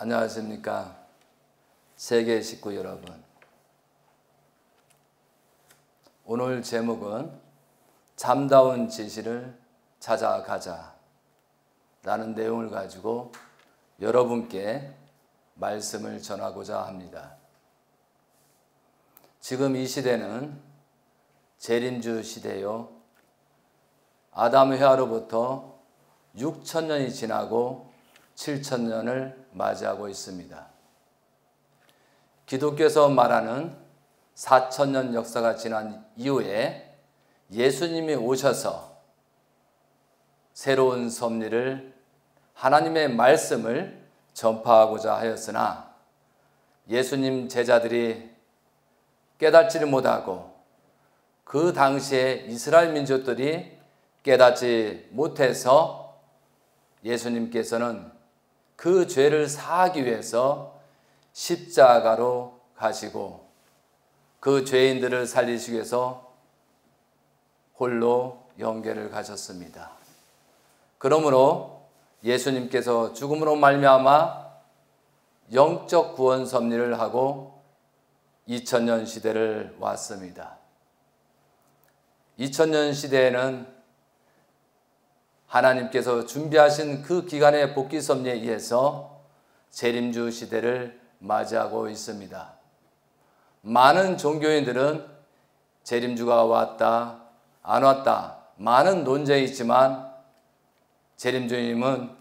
안녕하십니까 세계 식구 여러분. 오늘 제목은 참다운 진실을 찾아가자 라는 내용을 가지고 여러분께 말씀을 전하고자 합니다. 지금 이 시대는 재림주 시대요, 아담 해와로부터 6,000년이 지나고 7,000년을 맞이하고 있습니다. 기독교에서 말하는 4,000년 역사가 지난 이후에 예수님이 오셔서 새로운 섭리를, 하나님의 말씀을 전파하고자 하였으나 예수님 제자들이 깨닫지를 못하고 그 당시에 이스라엘 민족들이 깨닫지 못해서 예수님께서는 그 죄를 사하기 위해서 십자가로 가시고 그 죄인들을 살리시기 위해서 홀로 영계를 가셨습니다. 그러므로 예수님께서 죽음으로 말미암아 영적 구원 섭리를 하고 2000년 시대를 왔습니다. 2000년 시대에는 하나님께서 준비하신 그 기간의 복귀 섭리에 의해서 재림주 시대를 맞이하고 있습니다. 많은 종교인들은 재림주가 왔다, 안 왔다, 많은 논쟁이 있지만 재림주님은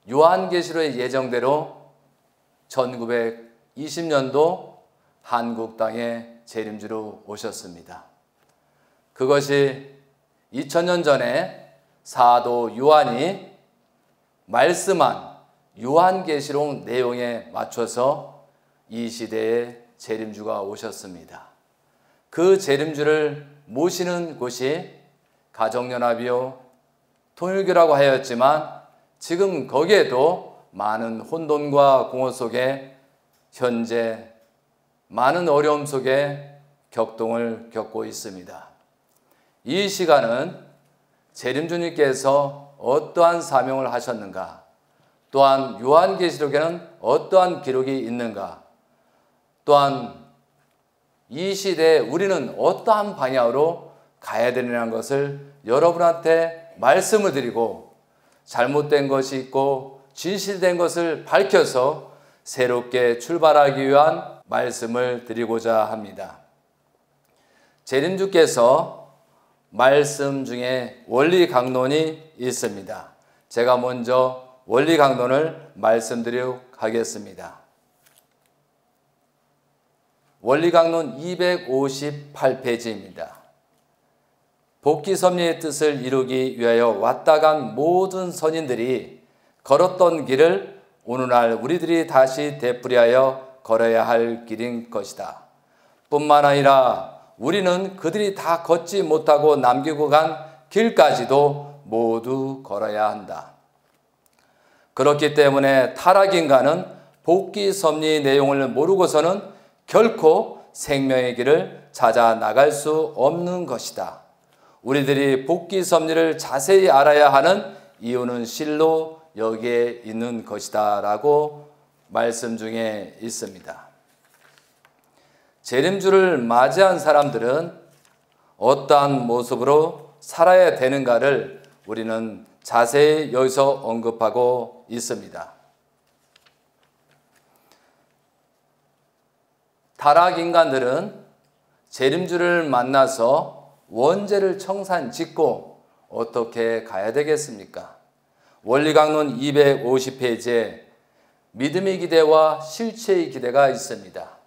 요한계시록의 예정대로 1920년도 한국 땅에 재림주로 오셨습니다. 그것이 2000년 전에 사도 요한이 말씀한 요한계시록 내용에 맞춰서 이 시대에 재림주가 오셨습니다. 그 재림주를 모시는 곳이 가정연합이요 통일교라고 하였지만 지금 거기에도 많은 혼돈과 공허 속에 현재 많은 어려움 속에 격동을 겪고 있습니다. 이 시간은 재림주님께서 어떠한 사명을 하셨는가, 또한 요한계시록에는 어떠한 기록이 있는가, 또한 이 시대에 우리는 어떠한 방향으로 가야 되느냐는 것을 여러분한테 말씀을 드리고 잘못된 것이 있고 진실된 것을 밝혀서 새롭게 출발하기 위한 말씀을 드리고자 합니다. 재림주께서 말씀 중에 원리 강론이 있습니다. 제가 먼저 원리 강론을 말씀드리도록 하겠습니다. 원리 강론 258페이지입니다. 복귀 섭리의 뜻을 이루기 위하여 왔다 간 모든 선인들이 걸었던 길을 오늘날 우리들이 다시 되풀이하여 걸어야 할 길인 것이다. 뿐만 아니라 우리는 그들이 다 걷지 못하고 남기고 간 길까지도 모두 걸어야 한다. 그렇기 때문에 타락인간은 복귀 섭리 내용을 모르고서는 결코 생명의 길을 찾아 나갈 수 없는 것이다. 우리들이 복귀 섭리를 자세히 알아야 하는 이유는 실로 여기에 있는 것이다 라고 말씀 중에 있습니다. 재림주를 맞이한 사람들은 어떠한 모습으로 살아야 되는가를 우리는 자세히 여기서 언급하고 있습니다. 타락인간들은 재림주를 만나서 원죄를 청산 짓고 어떻게 가야 되겠습니까? 원리강론 250페이지에 믿음의 기대와 실체의 기대가 있습니다.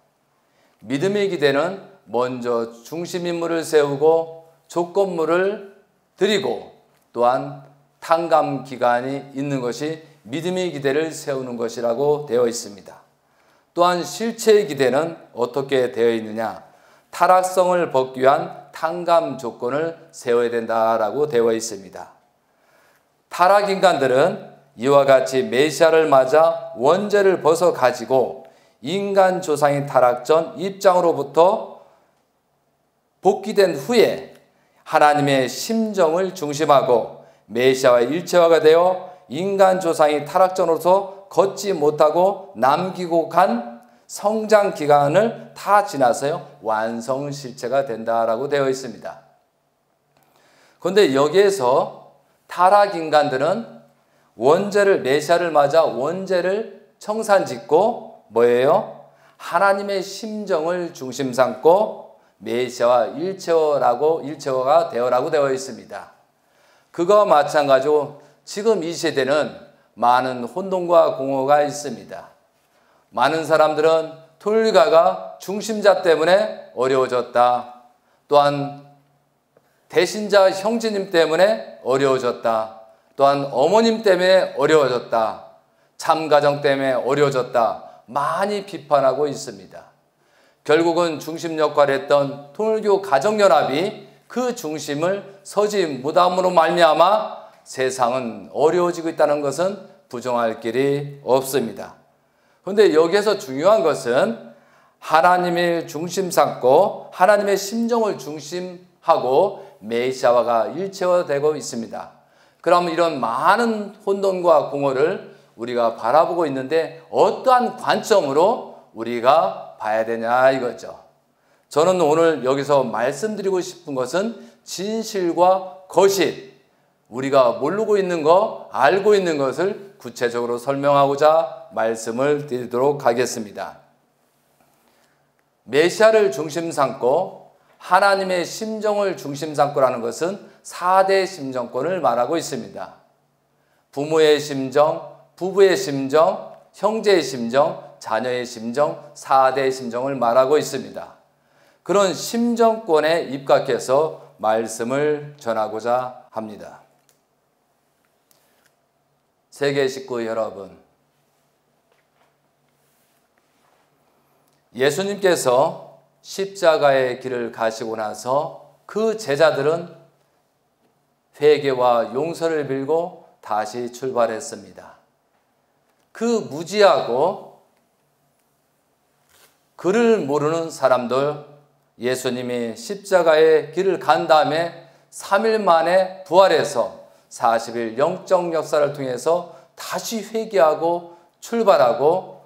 믿음의 기대는 먼저 중심인물을 세우고 조건물을 드리고 또한 탕감 기간이 있는 것이 믿음의 기대를 세우는 것이라고 되어 있습니다. 또한 실체의 기대는 어떻게 되어 있느냐? 타락성을 벗기 위한 탕감 조건을 세워야 된다라고 되어 있습니다. 타락인간들은 이와 같이 메시아를 맞아 원죄를 벗어 가지고 인간 조상의 타락 전 입장으로부터 복귀된 후에 하나님의 심정을 중심하고 메시아와 일체화가 되어 인간 조상이 타락전으로서 걷지 못하고 남기고 간 성장 기간을 다 지나서요 완성 실체가 된다라고 되어 있습니다. 그런데 여기에서 타락 인간들은 원죄를 메시아를 맞아 원죄를 청산짓고 뭐예요? 하나님의 심정을 중심 삼고 메시아와 일체화가 되어라고 되어 있습니다. 그거와 마찬가지로 지금 이 시대는 많은 혼돈과 공허가 있습니다. 많은 사람들은 통일가가 중심자 때문에 어려워졌다. 또한 대신자 형제님 때문에 어려워졌다. 또한 어머님 때문에 어려워졌다. 참가정 때문에 어려워졌다. 많이 비판하고 있습니다. 결국은 중심 역할을 했던 통일교 가정연합이 그 중심을 서지 무담으로 말미암아 세상은 어려워지고 있다는 것은 부정할 길이 없습니다. 그런데 여기에서 중요한 것은 하나님의 중심 삼고 하나님의 심정을 중심하고 메시아화가 일체화되고 있습니다. 그럼 이런 많은 혼돈과 공허를 우리가 바라보고 있는데 어떠한 관점으로 우리가 봐야 되냐 이거죠. 저는 오늘 여기서 말씀드리고 싶은 것은 진실과 거짓, 우리가 모르고 있는 것, 알고 있는 것을 구체적으로 설명하고자 말씀을 드리도록 하겠습니다. 메시아를 중심 삼고 하나님의 심정을 중심 삼고라는 것은 4대 심정권을 말하고 있습니다. 부모의 심정, 부부의 심정, 형제의 심정, 자녀의 심정, 4대 심정을 말하고 있습니다. 그런 심정권에 입각해서 말씀을 전하고자 합니다. 세계 식구 여러분, 예수님께서 십자가의 길을 가시고 나서 그 제자들은 회개와 용서를 빌고 다시 출발했습니다. 그 무지하고 그를 모르는 사람들, 예수님이 십자가의 길을 간 다음에 3일 만에 부활해서 40일 영적 역사를 통해서 다시 회개하고 출발하고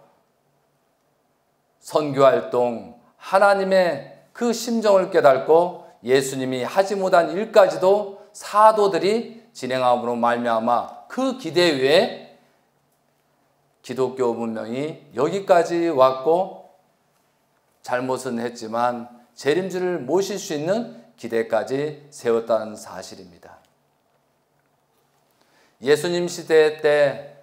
선교활동, 하나님의 그 심정을 깨닫고 예수님이 하지 못한 일까지도 사도들이 진행함으로 말미암아 그 기대 위에 기독교 문명이 여기까지 왔고 잘못은 했지만 재림주를 모실 수 있는 기대까지 세웠다는 사실입니다. 예수님 시대 때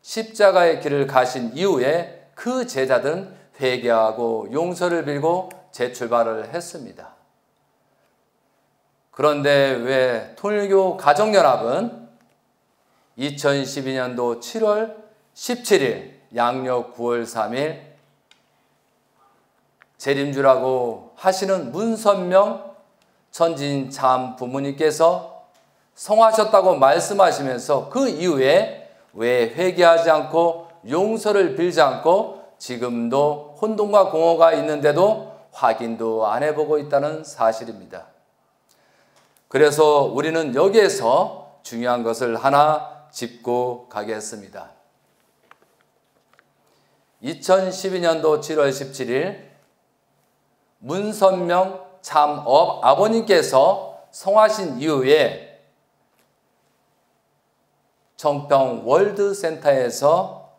십자가의 길을 가신 이후에 그 제자들은 회개하고 용서를 빌고 재출발을 했습니다. 그런데 왜 통일교 가정연합은 2012년도 7월 17일 양력 9월 3일 재림주라고 하시는 문선명 천진 참 부모님께서 성하셨다고 말씀하시면서 그 이후에 왜 회개하지 않고 용서를 빌지 않고 지금도 혼돈과 공허가 있는데도 확인도 안 해보고 있다는 사실입니다. 그래서 우리는 여기에서 중요한 것을 하나 짚고 가겠습니다. 2012년도 7월 17일 문선명 참 아버님께서 성하신 이후에 청평 월드센터에서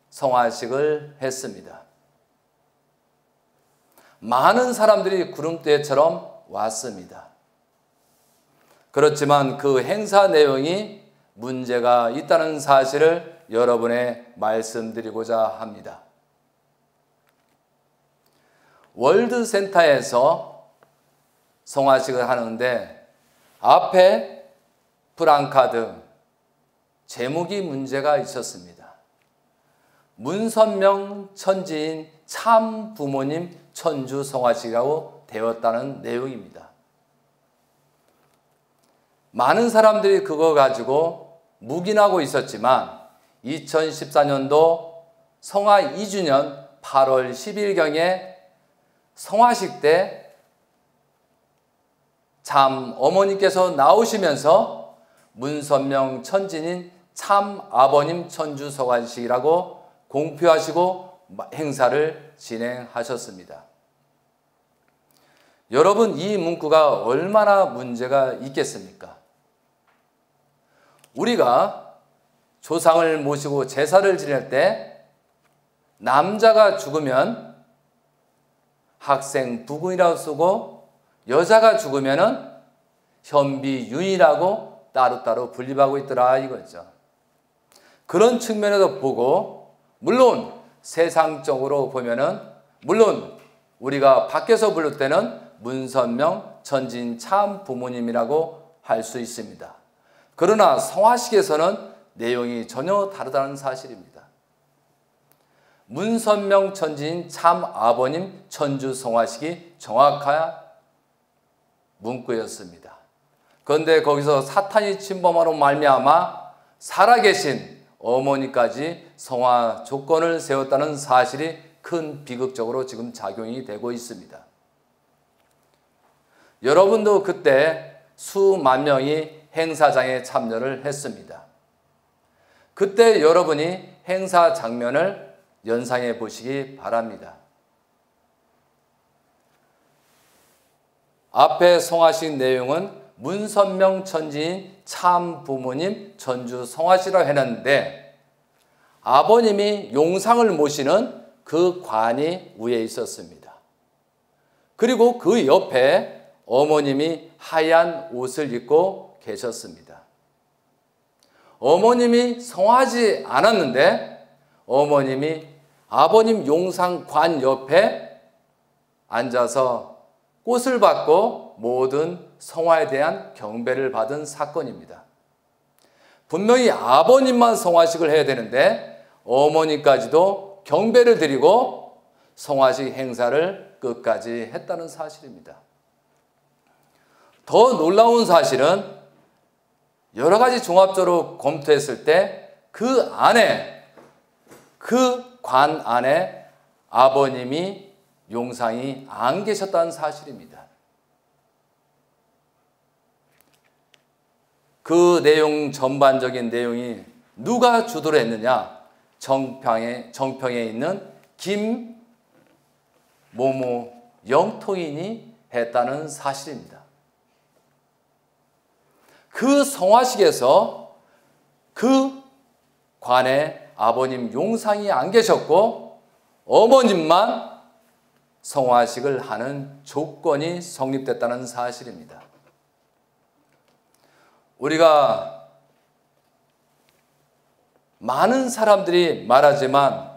성화식을 했습니다. 많은 사람들이 구름대처럼 왔습니다. 그렇지만 그 행사 내용이 문제가 있다는 사실을 여러분에 말씀드리고자 합니다. 월드센터에서 성화식을 하는데 앞에 프랑카드 제목이 문제가 있었습니다. 문선명 천지인 참 부모님 천주 성화식이라고 되었다는 내용입니다. 많은 사람들이 그거 가지고 묵인하고 있었지만 2014년도 성화 2주년 8월 10일경에 성화식 때 참 어머니께서 나오시면서 문선명 천진인 참 아버님 천주 성화식이라고 공표하시고 행사를 진행하셨습니다. 여러분, 이 문구가 얼마나 문제가 있겠습니까? 우리가 조상을 모시고 제사를 지낼 때 남자가 죽으면 학생 부군이라고 쓰고 여자가 죽으면은 현비윤이라고 따로따로 분립하고 있더라 이거죠. 그런 측면에서 보고, 물론 세상적으로 보면은, 물론 우리가 밖에서 부를 때는 문선명 천진 참 부모님이라고 할 수 있습니다. 그러나 성화식에서는 내용이 전혀 다르다는 사실입니다. 문선명 천진 참 아버님 천주 성화식이 정확한 문구였습니다. 그런데 거기서 사탄이 침범하로 말미암아 살아계신 어머니까지 성화 조건을 세웠다는 사실이 큰 비극적으로 지금 작용이 되고 있습니다. 여러분도 그때 수만 명이 행사장에 참여를 했습니다. 그때 여러분이 행사 장면을 연상해 보시기 바랍니다. 앞에 성화식 내용은 문선명 천지인 참 부모님 천주 성화식이라고 했는데, 아버님이 용상을 모시는 그 관이 위에 있었습니다. 그리고 그 옆에 어머님이 하얀 옷을 입고 계셨습니다. 어머님이 성하지 않았는데 어머님이 아버님 용상관 옆에 앉아서 꽃을 받고 모든 성화에 대한 경배를 받은 사건입니다. 분명히 아버님만 성화식을 해야 되는데 어머니까지도 경배를 드리고 성화식 행사를 끝까지 했다는 사실입니다. 더 놀라운 사실은 여러 가지 종합적으로 검토했을 때 그 안에, 그 관 안에 아버님이 용상이 안 계셨다는 사실입니다. 그 내용, 전반적인 내용이 누가 주도를 했느냐? 정평에 있는 김모모 영통인이 했다는 사실입니다. 그 성화식에서 그 관에 아버님 용상이 안 계셨고 어머님만 성화식을 하는 조건이 성립됐다는 사실입니다. 우리가 많은 사람들이 말하지만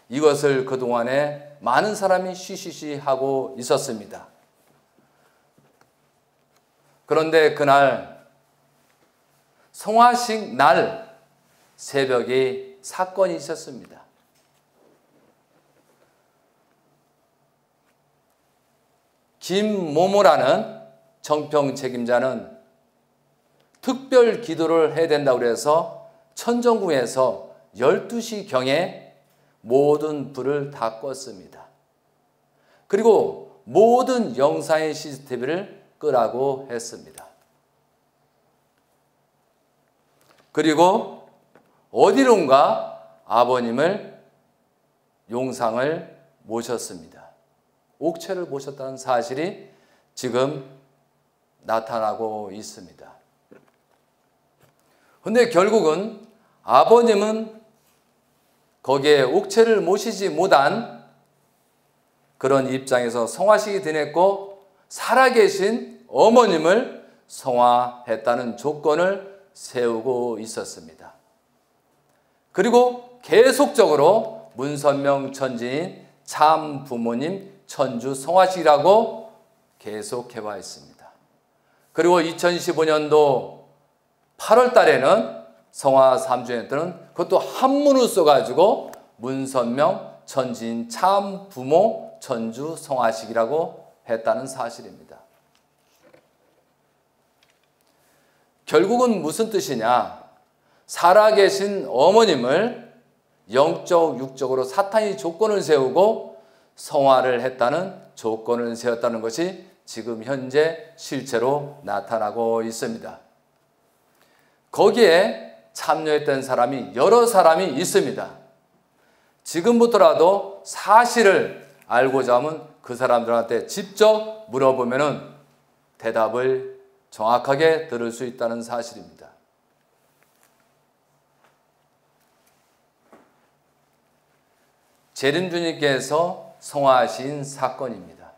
이것을 그동안에 많은 사람이 쉬쉬쉬하고 있었습니다. 그런데 그날 성화식 날 새벽에 사건이 있었습니다. 김모모라는 정평 책임자는 특별 기도를 해야 된다고 해서 천정궁에서 12시경에 모든 불을 다 껐습니다. 그리고 모든 영상의 CCTV를 끄라고 했습니다. 그리고 어디론가 아버님을 용상을 모셨습니다. 옥체를 모셨다는 사실이 지금 나타나고 있습니다. 그런데 결국은 아버님은 거기에 옥체를 모시지 못한 그런 입장에서 성화식이 되냈고 살아계신 어머님을 성화했다는 조건을 세우고 있었습니다. 그리고 계속적으로 문선명 천지인 참 부모님 천주 성화식이라고 계속 해왔습니다. 그리고 2015년도 8월 달에는 성화 3주년 때는 그것도 한문을 써가지고 문선명 천지인 참 부모 천주 성화식이라고 했다는 사실입니다. 결국은 무슨 뜻이냐? 살아계신 어머님을 영적, 육적으로 사탄이 조건을 세우고 성화를 했다는 조건을 세웠다는 것이 지금 현재 실제로 나타나고 있습니다. 거기에 참여했던 사람이 여러 사람이 있습니다. 지금부터라도 사실을 알고자 하면 그 사람들한테 직접 물어보면 대답을 정확하게 들을 수 있다는 사실입니다. 재림주님께서 성화하신 사건입니다.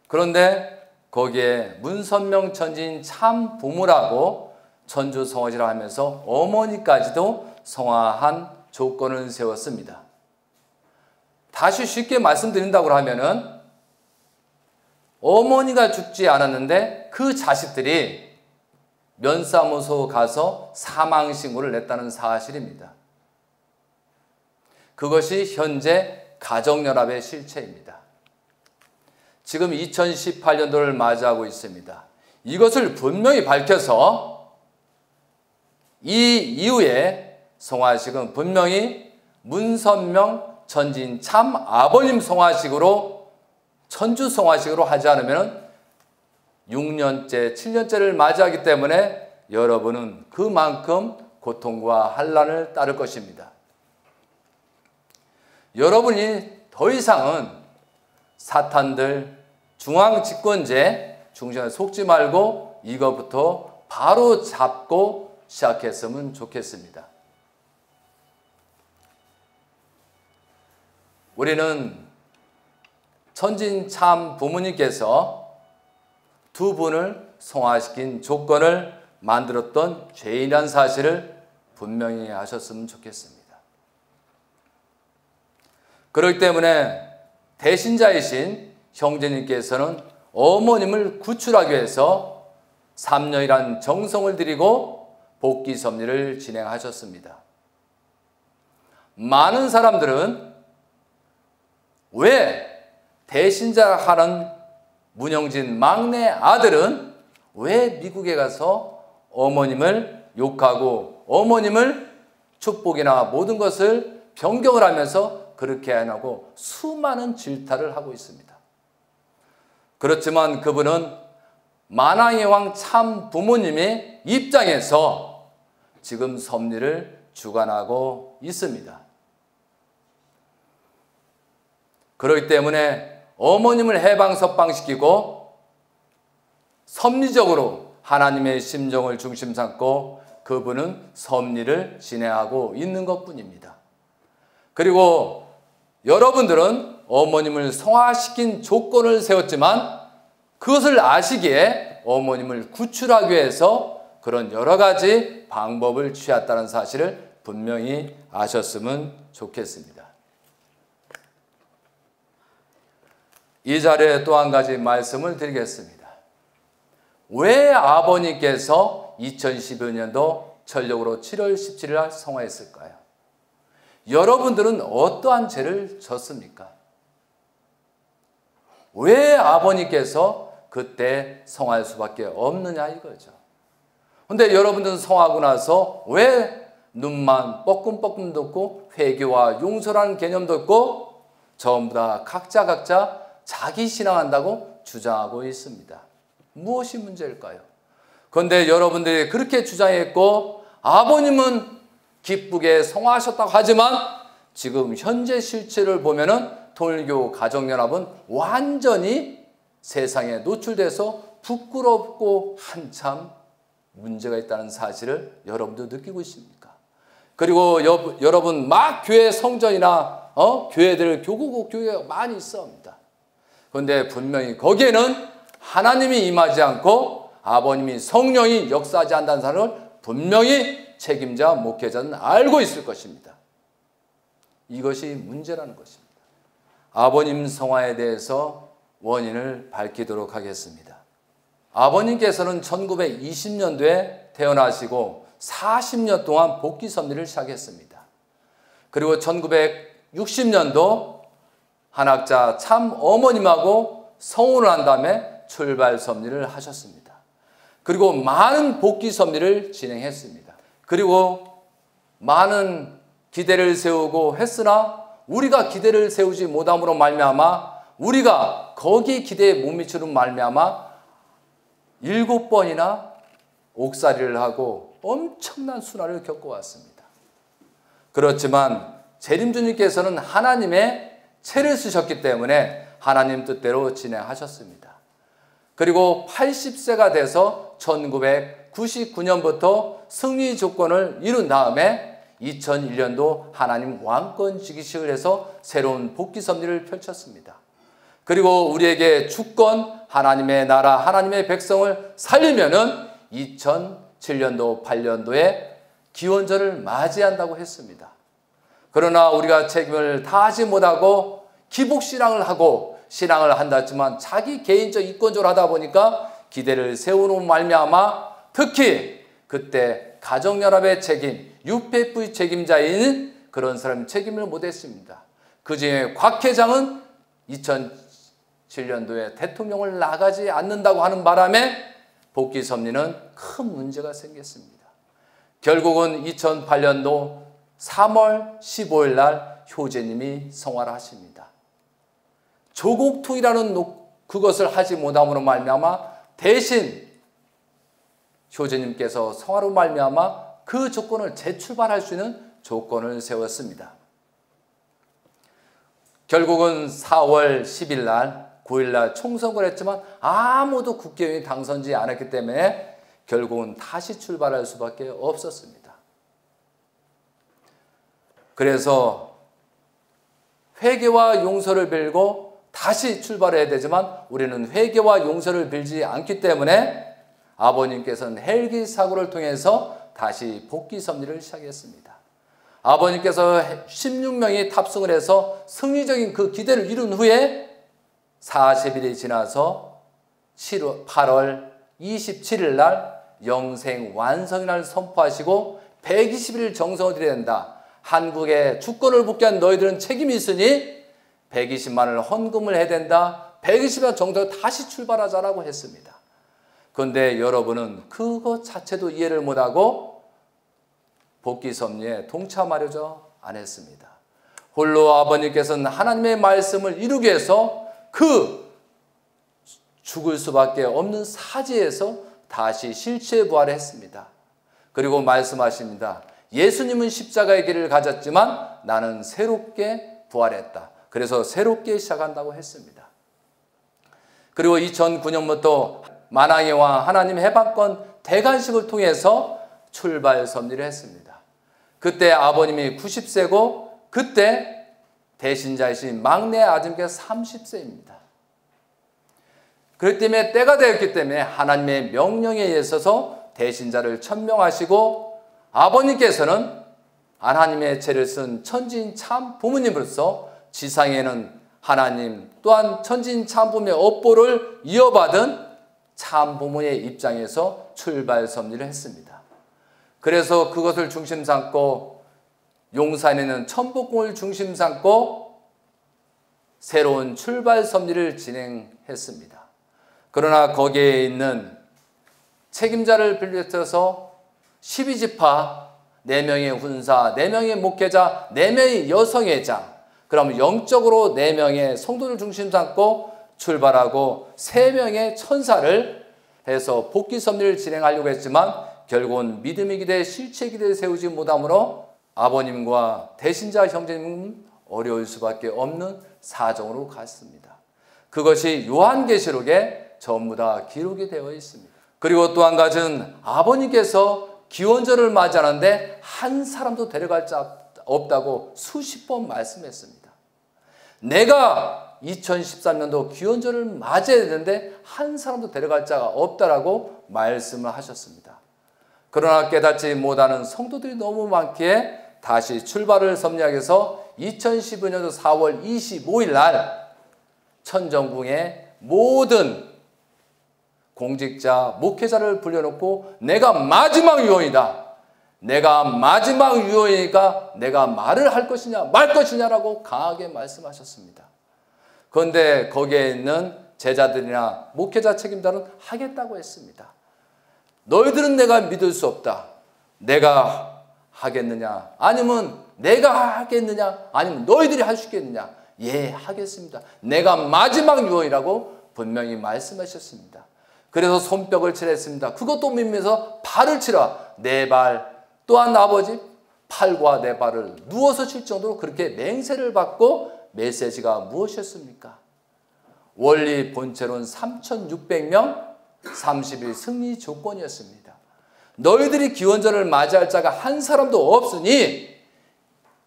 그런데 거기에 문선명 천지인 참 부모라고 천주 성화지라 하면서 어머니까지도 성화한 조건을 세웠습니다. 다시 쉽게 말씀드린다고 하면은 어머니가 죽지 않았는데 그 자식들이 면사무소 가서 사망신고를 냈다는 사실입니다. 그것이 현재 가정연합의 실체입니다. 지금 2018년도를 맞이하고 있습니다. 이것을 분명히 밝혀서 이 이후에 성화식은 분명히 문선명 천진 참 아버님 성화식으로 천주 성화식으로 하지 않으면 6년째, 7년째를 맞이하기 때문에 여러분은 그만큼 고통과 환난을 따를 것입니다. 여러분이 더 이상은 사탄들 중앙집권제 중심에 속지 말고 이것부터 바로 잡고 시작했으면 좋겠습니다. 우리는 천진 참 부모님께서 두 분을 성화시킨 조건을 만들었던 죄인이라는 사실을 분명히 하셨으면 좋겠습니다. 그렇기 때문에 대신자이신 형제님께서는 어머님을 구출하기 위해서 3년이란 정성을 들이고 복귀 섭리를 진행하셨습니다. 많은 사람들은 왜 대신자 하는 문영진 막내 아들은 왜 미국에 가서 어머님을 욕하고 어머님을 축복이나 모든 것을 변경을 하면서 그렇게 안 하고 수많은 질타를 하고 있습니다. 그렇지만 그분은 만왕의 왕 참 부모님의 입장에서 지금 섭리를 주관하고 있습니다. 그렇기 때문에 어머님을 해방석방시키고 섭리적으로 하나님의 심정을 중심 삼고 그분은 섭리를 진행하고 있는 것뿐입니다. 그리고 여러분들은 어머님을 성화시킨 조건을 세웠지만 그것을 아시기에 어머님을 구출하기 위해서 그런 여러 가지 방법을 취했다는 사실을 분명히 아셨으면 좋겠습니다. 이 자리에 또 한 가지 말씀을 드리겠습니다. 왜 아버님께서 2012년도 전력으로 7월 17일 날 성화했을까요? 여러분들은 어떠한 죄를 졌습니까? 왜 아버님께서 그때 성화할 수밖에 없느냐 이거죠. 근데 여러분들은 성화하고 나서 왜 눈만 뻐끔뻐끔도 없고 회개와 용서라는 개념도 없고 전부 다 각자 자기 신앙한다고 주장하고 있습니다. 무엇이 문제일까요? 그런데 여러분들이 그렇게 주장했고 아버님은 기쁘게 성화하셨다고 하지만 지금 현재 실체를 보면은 통일교 가정연합은 완전히 세상에 노출돼서 부끄럽고 한참 문제가 있다는 사실을 여러분도 느끼고 있습니까? 그리고 여러분 막 교회 성전이나 교회들 교구국 교회가 많이 있습니다. 그런데 분명히 거기에는 하나님이 임하지 않고 아버님이 성령이 역사하지 않는다는 사실을 분명히 책임자 목회자는 알고 있을 것입니다. 이것이 문제라는 것입니다. 아버님 성화에 대해서 원인을 밝히도록 하겠습니다. 아버님께서는 1920년도에 태어나시고 40년 동안 복귀 섭리를 시작했습니다. 그리고 1960년도 한학자 참 어머님하고 성혼을 한 다음에 출발 섭리를 하셨습니다. 그리고 많은 복귀 섭리를 진행했습니다. 그리고 많은 기대를 세우고 했으나 우리가 기대를 세우지 못함으로 말미암아 우리가 거기 기대에 못 미치는 말미암아 7번이나 옥살이를 하고 엄청난 순환을 겪어왔습니다. 그렇지만 재림주님께서는 하나님의 채를 쓰셨기 때문에 하나님 뜻대로 진행하셨습니다. 그리고 80세가 돼서 1999년부터 승리 조건을 이룬 다음에 2001년도 하나님 왕권 즉위식을 해서 새로운 복귀 섭리를 펼쳤습니다. 그리고 우리에게 주권, 하나님의 나라, 하나님의 백성을 살리면은 2007년도, 8년도에 기원절을 맞이한다고 했습니다. 그러나 우리가 책임을 다하지 못하고 기복신앙을 하고 신앙을 한다 했지만 자기 개인적 이권적으로 하다 보니까 기대를 세우는 말미암아 특히 그때 가정연합의 책임, UPF의 책임자인 그런 사람 책임을 못했습니다. 그중에 곽 회장은 2007년도에 대통령을 나가지 않는다고 하는 바람에 복귀 섭리는 큰 문제가 생겼습니다. 결국은 2008년도 3월 15일 날 효제님이 성화를 하십니다. 조국통이라는 그것을 하지 못함으로 말미암아 대신 효제님께서 성화로 말미암아 그 조건을 재출발할 수 있는 조건을 세웠습니다. 결국은 4월 10일 날 9일 날 총선거를 했지만 아무도 국회의원이 당선되지 않았기 때문에 결국은 다시 출발할 수밖에 없었습니다. 그래서 회개와 용서를 빌고 다시 출발해야 되지만 우리는 회개와 용서를 빌지 않기 때문에 아버님께서는 헬기 사고를 통해서 다시 복귀 섭리를 시작했습니다. 아버님께서 16명이 탑승을 해서 승리적인 그 기대를 이룬 후에 40일이 지나서 8월 27일 날 영생 완성의 날 선포하시고 120일 정성을 들여야 된다. 한국에 주권을 복귀한 너희들은 책임이 있으니 120만을 헌금을 해야 된다. 120만 정도로 다시 출발하자라고 했습니다. 그런데 여러분은 그것 자체도 이해를 못하고 복귀 섭리에 동참하려고 안 했습니다. 홀로 아버님께서는 하나님의 말씀을 이루기 위해서 그 죽을 수밖에 없는 사지에서 다시 실체 부활을 했습니다. 그리고 말씀하십니다. 예수님은 십자가의 길을 가졌지만 나는 새롭게 부활했다. 그래서 새롭게 시작한다고 했습니다. 그리고 2009년부터 만왕의 왕 하나님 해방권 대관식을 통해서 출발 섭리를 했습니다. 그때 아버님이 90세고 그때 대신자이신 막내 아들께서 30세입니다. 그렇기 때문에 때가 되었기 때문에 하나님의 명령에 의해서 대신자를 천명하시고 아버님께서는 하나님의 죄를 쓴 천지인 참 부모님으로서 지상에는 하나님 또한 천지인 참 부모의 업보를 이어받은 참 부모의 입장에서 출발 섭리를 했습니다. 그래서 그것을 중심 삼고 용산에는 천복궁을 중심 삼고 새로운 출발 섭리를 진행했습니다. 그러나 거기에 있는 책임자를 비롯해서 12지파 4명의 훈사, 4명의 목회자, 4명의 여성회장, 그럼 영적으로 4명의 성도를 중심 삼고 출발하고 3명의 천사를 해서 복귀 섭리를 진행하려고 했지만 결국은 믿음의 기대, 실체 기대를 세우지 못함으로 아버님과 대신자 형제님은 어려울 수밖에 없는 사정으로 갔습니다. 그것이 요한계시록에 전부 다 기록이 되어 있습니다. 그리고 또 한 가지는 아버님께서 기원절을 맞이하는데 한 사람도 데려갈 자 없다고 수십 번 말씀했습니다. 내가 2013년도 기원절을 맞이해야 되는데 한 사람도 데려갈 자가 없다라고 말씀을 하셨습니다. 그러나 깨닫지 못하는 성도들이 너무 많기에 다시 출발을 섭리하기 위해서 2015년도 4월 25일 날 천정궁의 모든 공직자, 목회자를 불려놓고 내가 마지막 유언이다. 내가 마지막 유언이니까 내가 말을 할 것이냐 말 것이냐라고 강하게 말씀하셨습니다. 그런데 거기에 있는 제자들이나 목회자 책임자는 하겠다고 했습니다. 너희들은 내가 믿을 수 없다. 내가 하겠느냐 아니면 내가 하겠느냐 아니면 너희들이 할 수 있겠느냐. 예, 하겠습니다. 내가 마지막 유언이라고 분명히 말씀하셨습니다. 그래서 손뼉을 치랬습니다. 그것도 믿으면서 발을 치라. 내 발, 또한 아버지 팔과 내 발을 누워서 칠 정도로 그렇게 맹세를 받고 메시지가 무엇이었습니까? 원리 본체론 3,600명 30일 승리 조건이었습니다. 너희들이 기원전을 맞이할 자가 한 사람도 없으니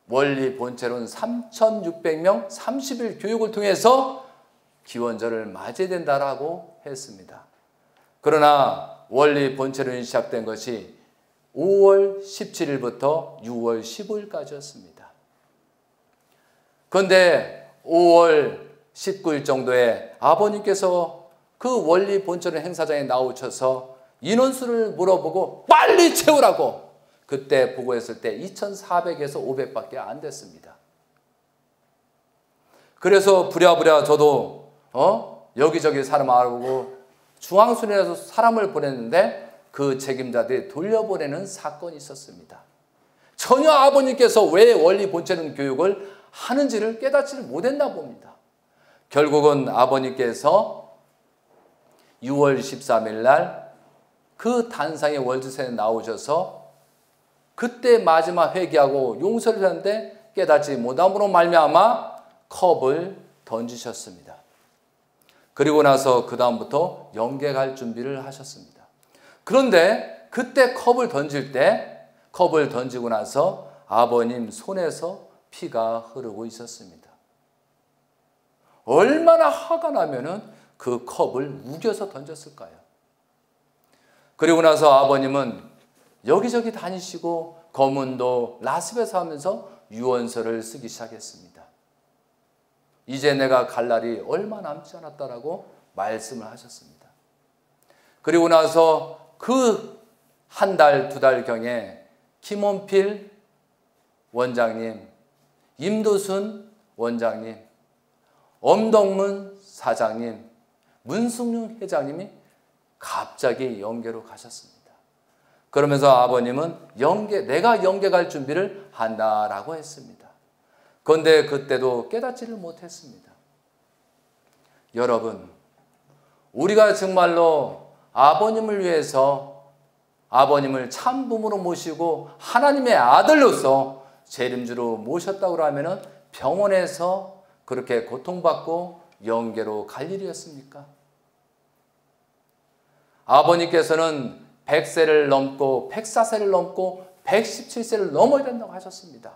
원리 본체론 3,600명 30일 교육을 통해서 기원전을 맞이해야 된다라고 했습니다. 그러나 원리 본체론이 시작된 것이 5월 17일부터 6월 15일까지였습니다. 그런데 5월 19일 정도에 아버님께서 그 원리 본체론 행사장에 나오셔서 인원수를 물어보고 빨리 채우라고 그때 보고했을 때 2,400에서 500밖에 안 됐습니다. 그래서 부랴부랴 저도 여기저기 사람 알아보고 중앙순회에서 사람을 보냈는데 그 책임자들이 돌려보내는 사건이 있었습니다. 전혀 아버님께서 왜 원리 본체론 교육을 하는지를 깨닫지를 못했나 봅니다. 결국은 아버님께서 6월 13일 날 그 단상의 월드센에 나오셔서 그때 마지막 회개하고 용서를 하는데 깨닫지 못함으로 말미암아 컵을 던지셨습니다. 그리고 나서 그 다음부터 영계 갈 준비를 하셨습니다. 그런데 그때 컵을 던지고 나서 아버님 손에서 피가 흐르고 있었습니다. 얼마나 화가 나면은 그 컵을 우겨서 던졌을까요? 그리고 나서 아버님은 여기저기 다니시고 검은도 라스베가스 하면서 유언서를 쓰기 시작했습니다. 이제 내가 갈 날이 얼마 남지 않았다라고 말씀을 하셨습니다. 그리고 나서 그 한 달, 두 달경에 김원필 원장님, 임도순 원장님, 엄덕문 사장님, 문승룡 회장님이 갑자기 영계로 가셨습니다. 그러면서 아버님은 내가 영계 갈 준비를 한다라고 했습니다. 그런데 그때도 깨닫지를 못했습니다. 여러분, 우리가 정말로 아버님을 위해서 아버님을 참 부모로 모시고 하나님의 아들로서 재림주로 모셨다고 하면 병원에서 그렇게 고통받고 영계로 갈 일이었습니까? 아버님께서는 100세를 넘고 104세를 넘고 117세를 넘어야 된다고 하셨습니다.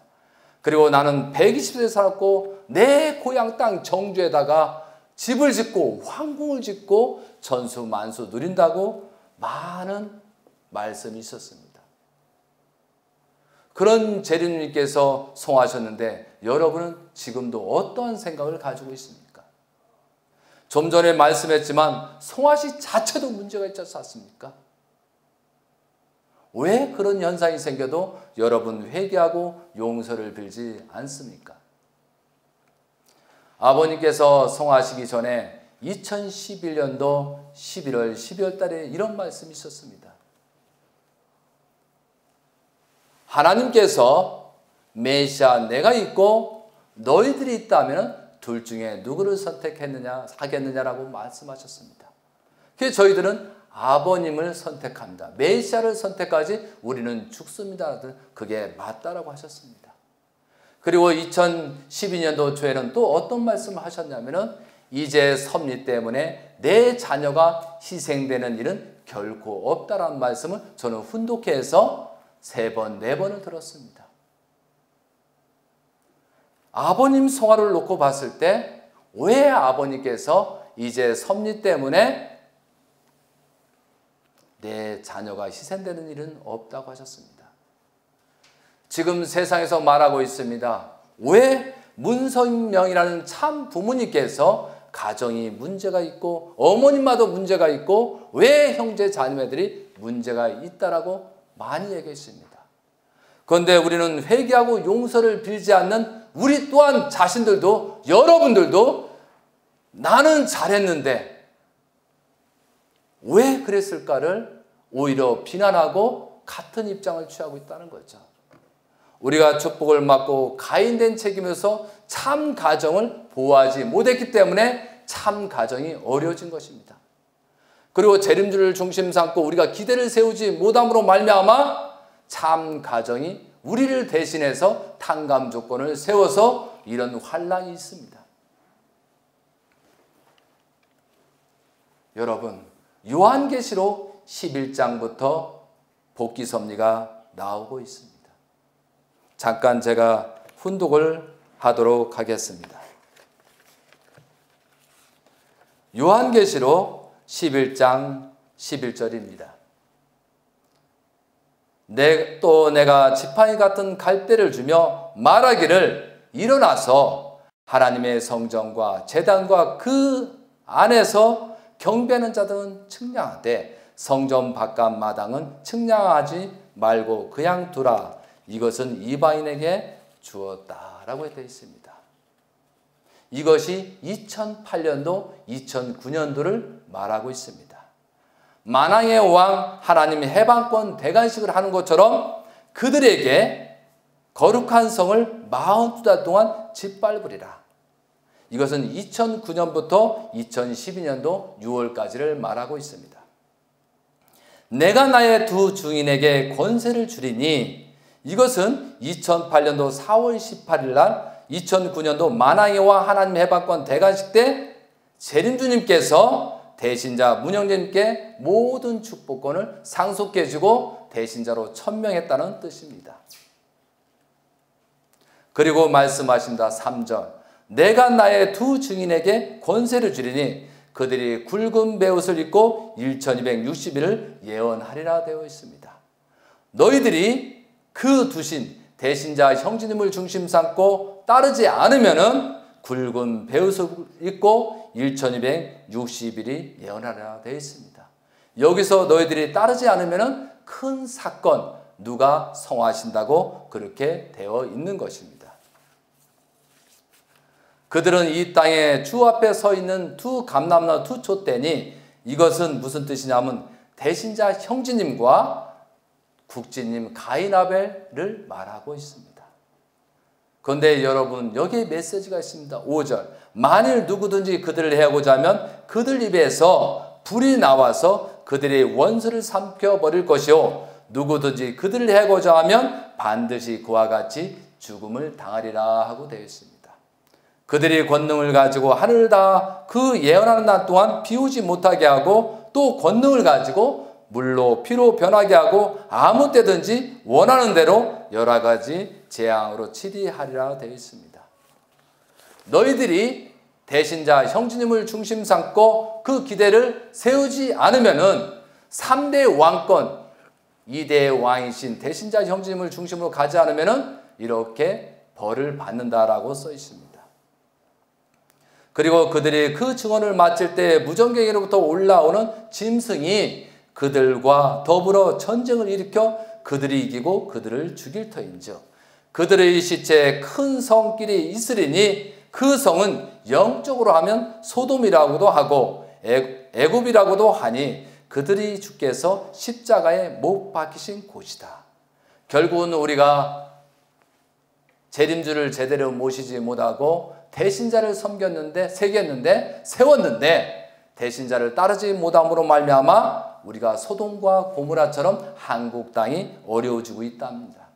그리고 나는 120세 살았고 내 고향 땅 정주에다가 집을 짓고 황궁을 짓고 전수만수 누린다고 많은 말씀이 있었습니다. 그런 재림님께서 송하셨는데 여러분은 지금도 어떠한 생각을 가지고 있습니까? 좀 전에 말씀했지만 송하시 자체도 문제가 있지 않습니까? 왜 그런 현상이 생겨도 여러분 회개하고 용서를 빌지 않습니까? 아버님께서 송하시기 전에 2011년도 11월, 12월 달에 이런 말씀이 있었습니다. 하나님께서 메시아 내가 있고 너희들이 있다면 둘 중에 누구를 하겠느냐라고 말씀하셨습니다. 그래서 저희들은 아버님을 선택합니다. 메시아를 선택하지 우리는 죽습니다. 그게 맞다라고 하셨습니다. 그리고 2012년도 초에는 또 어떤 말씀을 하셨냐면은 이제 섭리 때문에 내 자녀가 희생되는 일은 결코 없다라는 말씀을 저는 훈독해서 3번, 4번을 들었습니다. 아버님 성화를 놓고 봤을 때 왜 아버님께서 이제 섭리 때문에 내 자녀가 희생되는 일은 없다고 하셨습니다. 지금 세상에서 말하고 있습니다. 왜 문선명이라는 참 부모님께서 가정이 문제가 있고 어머님마다 문제가 있고 왜 형제 자매들이 문제가 있다라고 많이 얘기했습니다. 그런데 우리는 회개하고 용서를 빌지 않는 우리 또한 자신들도 여러분들도 나는 잘했는데 왜 그랬을까를 오히려 비난하고 같은 입장을 취하고 있다는 거죠. 우리가 축복을 받고 가인된 책임에서 참 가정을 보호하지 못했기 때문에 참 가정이 어려워진 것입니다. 그리고 재림주를 중심 삼고 우리가 기대를 세우지 못함으로 말미암아 참 가정이 우리를 대신해서 탕감 조건을 세워서 이런 환란이 있습니다. 여러분, 요한계시록 11장부터 복귀 섭리가 나오고 있습니다. 잠깐 제가 훈독을 하도록 하겠습니다. 요한계시록 11장 11절입니다. 또 내가 지팡이 같은 갈대를 주며 말하기를 일어나서 하나님의 성전과 제단과 그 안에서 경배하는 자들은 측량하되 성전 바깥 마당은 측량하지 말고 그냥 두라. 이것은 이방인에게 주었다라고 되어 있습니다. 이것이 2008년도, 2009년도를 말하고 있습니다. 만왕의 왕 하나님이 해방권 대관식을 하는 것처럼 그들에게 거룩한 성을 42달 동안 짓밟으리라. 이것은 2009년부터 2012년도 6월까지를 말하고 있습니다. 내가 나의 두 증인에게 권세를 주리니 이것은 2008년도 4월 18일 날 2009년도 만왕의 왕 하나님 해방권 대관식 때 재림주님께서 대신자 문영재님께 모든 축복권을 상속해 주고 대신자로 천명했다는 뜻입니다. 그리고 말씀하십니다. 3절 내가 나의 두 증인에게 권세를 주리니 그들이 굵은 베옷을 입고 1260일을 예언하리라 되어 있습니다. 너희들이 그 두신 대신자 형제님을 중심 삼고 따르지 않으면은 굵은 베옷을 입고 1260일이 예언하리라 되어 있습니다. 여기서 너희들이 따르지 않으면은 큰 사건, 누가 성하신다고 그렇게 되어 있는 것입니다. 그들은 이 땅에 주 앞에 서 있는 두 감람나 두 촛대니 이것은 무슨 뜻이냐면 대신자 형제님과 국진님 가인아벨을 말하고 있습니다. 그런데 여러분 여기에 메시지가 있습니다. 5절 만일 누구든지 그들을 해하고자 하면 그들 입에서 불이 나와서 그들의 원수를 삼켜버릴 것이요 누구든지 그들을 해하고자 하면 반드시 그와 같이 죽음을 당하리라 하고 되어 있습니다. 그들이 권능을 가지고 하늘을 다 그 예언하는 날 동안 비우지 못하게 하고 또 권능을 가지고 물로 피로 변하게 하고 아무 때든지 원하는 대로 여러 가지 재앙으로 치리하리라 되어 있습니다. 너희들이 대신자 형제님을 중심 삼고 그 기대를 세우지 않으면은 3대 왕권 2대 왕이신 대신자 형제님을 중심으로 가지 않으면은 이렇게 벌을 받는다라고 써 있습니다. 그리고 그들이 그 증언을 마칠 때 무전객으로부터 올라오는 짐승이 그들과 더불어 전쟁을 일으켜 그들이 이기고 그들을 죽일 터인즉 그들의 시체에 큰 성길이 있으리니 그 성은 영적으로 하면 소돔이라고도 하고 애굽이라고도 하니 그들이 주께서 십자가에 못 박히신 곳이다. 결국은 우리가 재림주를 제대로 모시지 못하고 대신자를 세웠는데 대신자를 따르지 못함으로 말미암아 우리가 소돔과 고모라처럼 한국 땅이 어려워지고 있답니다.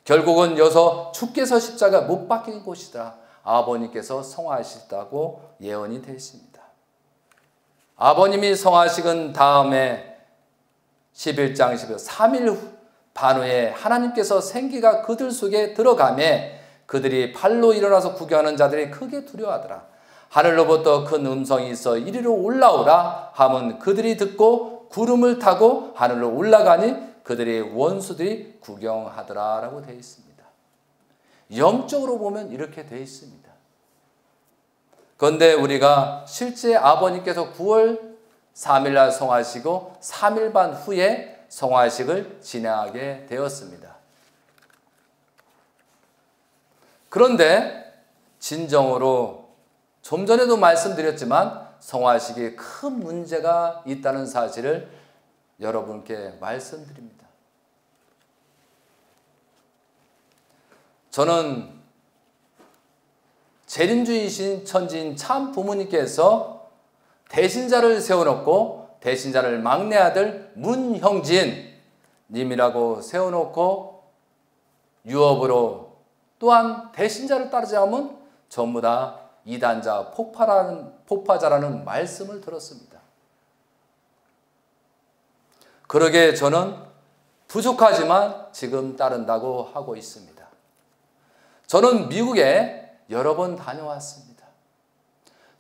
결국은 여기서 주께서 십자가 못 박힌 곳이다. 아버님께서 성화하시다고 예언이 되어 있습니다. 아버님이 성화하시은 다음에 11장 11절 3일 반 후에 하나님께서 생기가 그들 속에 들어가매 그들이 발로 일어나서 구경하는 자들이 크게 두려워하더라. 하늘로부터 큰 음성이 있어 이리로 올라오라 하면 그들이 듣고 구름을 타고 하늘로 올라가니 그들의 원수들이 구경하더라 라고 되어 있습니다. 영적으로 보면 이렇게 되어 있습니다. 그런데 우리가 실제 아버님께서 9월 3일날 성화하시고 3일 반 후에 성화식을 진행하게 되었습니다. 그런데 진정으로 좀 전에도 말씀드렸지만 성화식에 큰 문제가 있다는 사실을 여러분께 말씀드립니다. 저는 재림주이신 천지인 참 부모님께서 대신자를 세워놓고 대신자를 막내 아들 문형진 님이라고 세워놓고 유업으로 또한 대신자를 따르지 않으면 전부 다 이단자 폭파자라는 말씀을 들었습니다. 그러게 저는 부족하지만 지금 따른다고 하고 있습니다. 저는 미국에 여러 번 다녀왔습니다.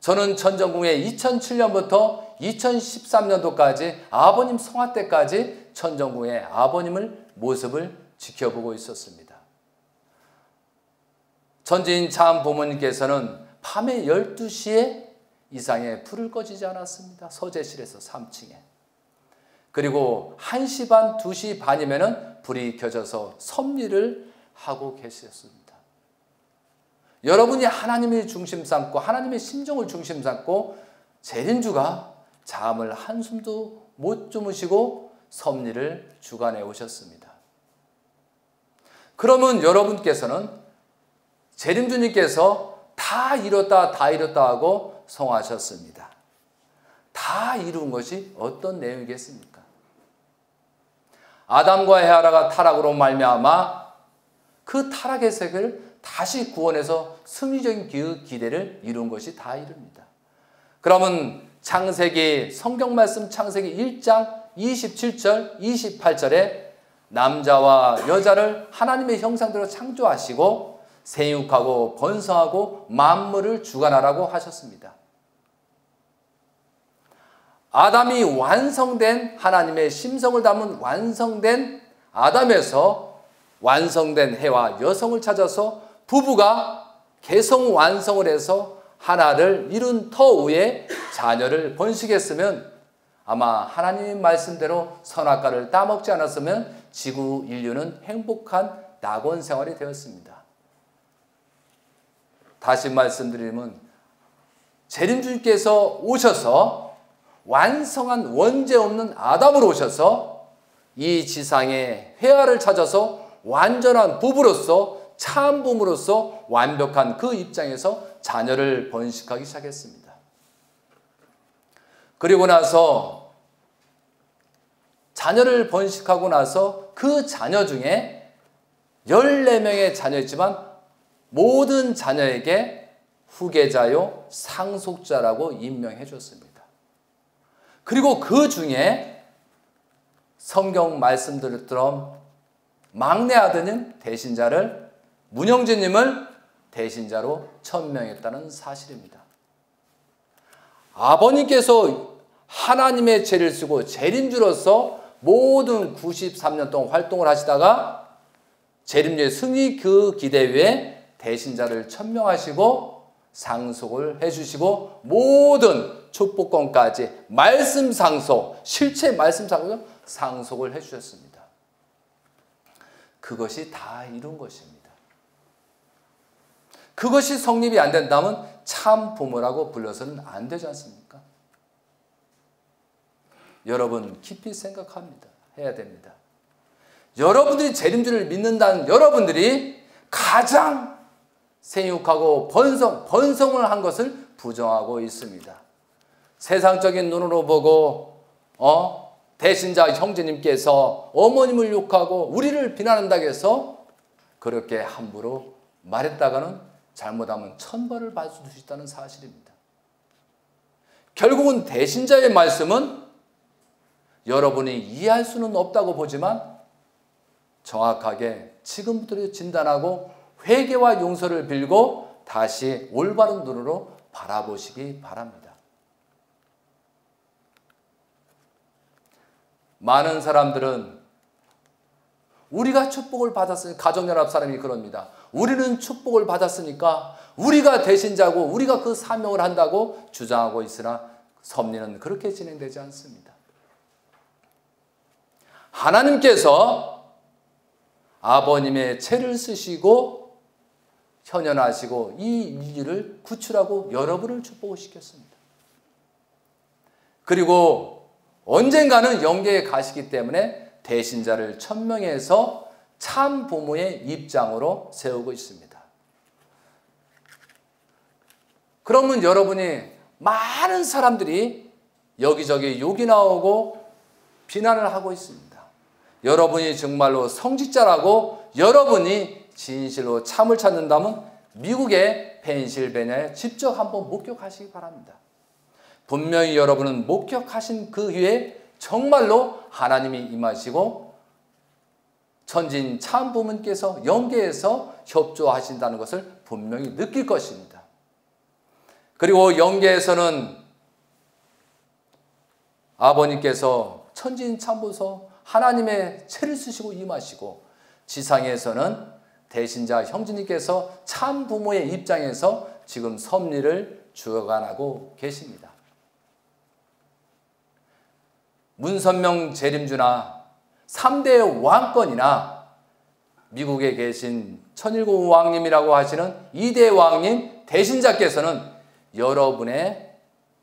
저는 천정궁에 2007년부터 2013년도까지 아버님 성화 때까지 천정궁의 아버님을 모습을 지켜보고 있었습니다. 천지인 참 부모님께서는 밤에 12시에 이상의 불을 꺼지지 않았습니다. 서재실에서 3층에. 그리고 1시 반, 2시 반이면 불이 켜져서 섭리를 하고 계셨습니다. 여러분이 하나님의 중심 삼고 하나님의 심정을 중심 삼고 재림주가 잠을 한숨도 못 주무시고 섭리를 주관해 오셨습니다. 그러면 여러분께서는 재림주님께서 다 이뤘다 다 이뤘다 하고 성하셨습니다. 다 이룬 것이 어떤 내용이겠습니까? 아담과 헤아라가 타락으로 말미암아 그 타락의 세계를 다시 구원해서 승리적인 그 기대를 이룬 것이 다 이릅니다. 그러면 창세기 성경 말씀 창세기 1장 27절 28절에 남자와 여자를 하나님의 형상대로 창조하시고 생육하고 번성하고 만물을 주관하라고 하셨습니다. 아담이 완성된 하나님의 심성을 담은 완성된 아담에서 완성된 해와 여성을 찾아서 부부가 개성 완성을 해서 하나를 이룬 터후에 자녀를 번식했으면 아마 하나님의 말씀대로 선악과를 따먹지 않았으면 지구 인류는 행복한 낙원 생활이 되었습니다. 다시 말씀드리면 재림주님께서 오셔서 완성한 원죄 없는 아담으로 오셔서 이 지상에 회화를 찾아서 완전한 부부로서 참 부모로서 완벽한 그 입장에서 자녀를 번식하기 시작했습니다. 그리고 나서 자녀를 번식하고 나서 그 자녀 중에 14명의 자녀였지만 모든 자녀에게 후계자요 상속자라고 임명해 줬습니다. 그리고 그 중에 성경 말씀들처럼 막내 아드님 대신자를 문형진님을 대신자로 천명했다는 사실입니다. 아버님께서 하나님의 죄를 쓰고 재림주로서 모든 93년 동안 활동을 하시다가 재림주의 승리 그 기대 위에 대신자를 천명하시고 상속을 해주시고 모든 축복권까지 말씀 상속, 실체 말씀 상속을 해주셨습니다. 그것이 다 이룬 것입니다. 그것이 성립이 안 된다면 참 부모라고 불러서는 안 되지 않습니까? 여러분 깊이 생각합니다. 해야 됩니다. 여러분들이 재림주를 믿는다는 여러분들이 가장 생육하고 번성을 한 것을 부정하고 있습니다. 세상적인 눈으로 보고 대신자 형제님께서 어머님을 욕하고 우리를 비난한다고 해서 그렇게 함부로 말했다가는 잘못하면 천벌을 받을 수 있다는 사실입니다. 결국은 대신자의 말씀은 여러분이 이해할 수는 없다고 보지만 정확하게 지금부터 진단하고 회개와 용서를 빌고 다시 올바른 눈으로 바라보시기 바랍니다. 많은 사람들은 우리가 축복을 받았으니까, 가정연합 사람이 그럽니다. 우리는 축복을 받았으니까 우리가 대신자고 우리가 그 사명을 한다고 주장하고 있으나 섭리는 그렇게 진행되지 않습니다. 하나님께서 아버님의 채를 쓰시고 현현하시고 이 인류를 구출하고 여러분을 축복을 시켰습니다. 그리고 언젠가는 영계에 가시기 때문에 대신자를 천명해서 참 부모의 입장으로 세우고 있습니다. 그러면 여러분이 많은 사람들이 여기저기 욕이 나오고 비난을 하고 있습니다. 여러분이 정말로 성직자라고 여러분이 진실로 참을 찾는다면 미국의 펜실베니아에 직접 한번 목격하시기 바랍니다. 분명히 여러분은 목격하신 그 후에 정말로 하나님이 임하시고 천진 참부모님께서 영계에서 협조하신다는 것을 분명히 느낄 것입니다. 그리고 영계에서는 아버님께서 천진 참부서 하나님의 채를 쓰시고 임하시고, 지상에서는 대신자 형제님께서 참부모의 입장에서 지금 섭리를 주관하고 계십니다. 문선명 재림주나 3대 왕권이나 미국에 계신 천일국 왕님이라고 하시는 2대 왕님 대신자께서는 여러분의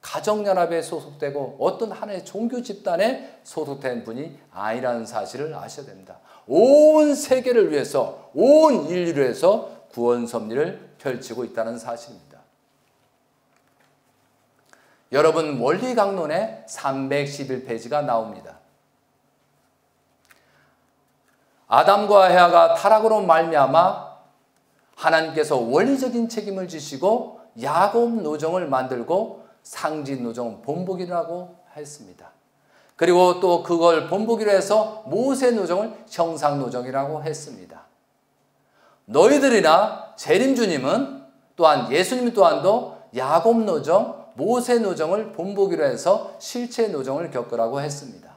가정연합에 소속되고 어떤 하나의 종교 집단에 소속된 분이 아니라는 사실을 아셔야 됩니다. 온 세계를 위해서, 온 인류를 위해서 구원 섭리를 펼치고 있다는 사실입니다. 여러분, 원리 강론에 311페이지가 나옵니다. 아담과 헤아가 타락으로 말미암아 하나님께서 원리적인 책임을 지시고 야곱 노정을 만들고 상지 노정 본보기라고 했습니다. 그리고 또 그걸 본보기로 해서 모세 노정을 형상 노정이라고 했습니다. 너희들이나 재림주님은 또한 예수님 또한도 야곱 노정, 모세 노정을 본보기로 해서 실체 노정을 겪으라고 했습니다.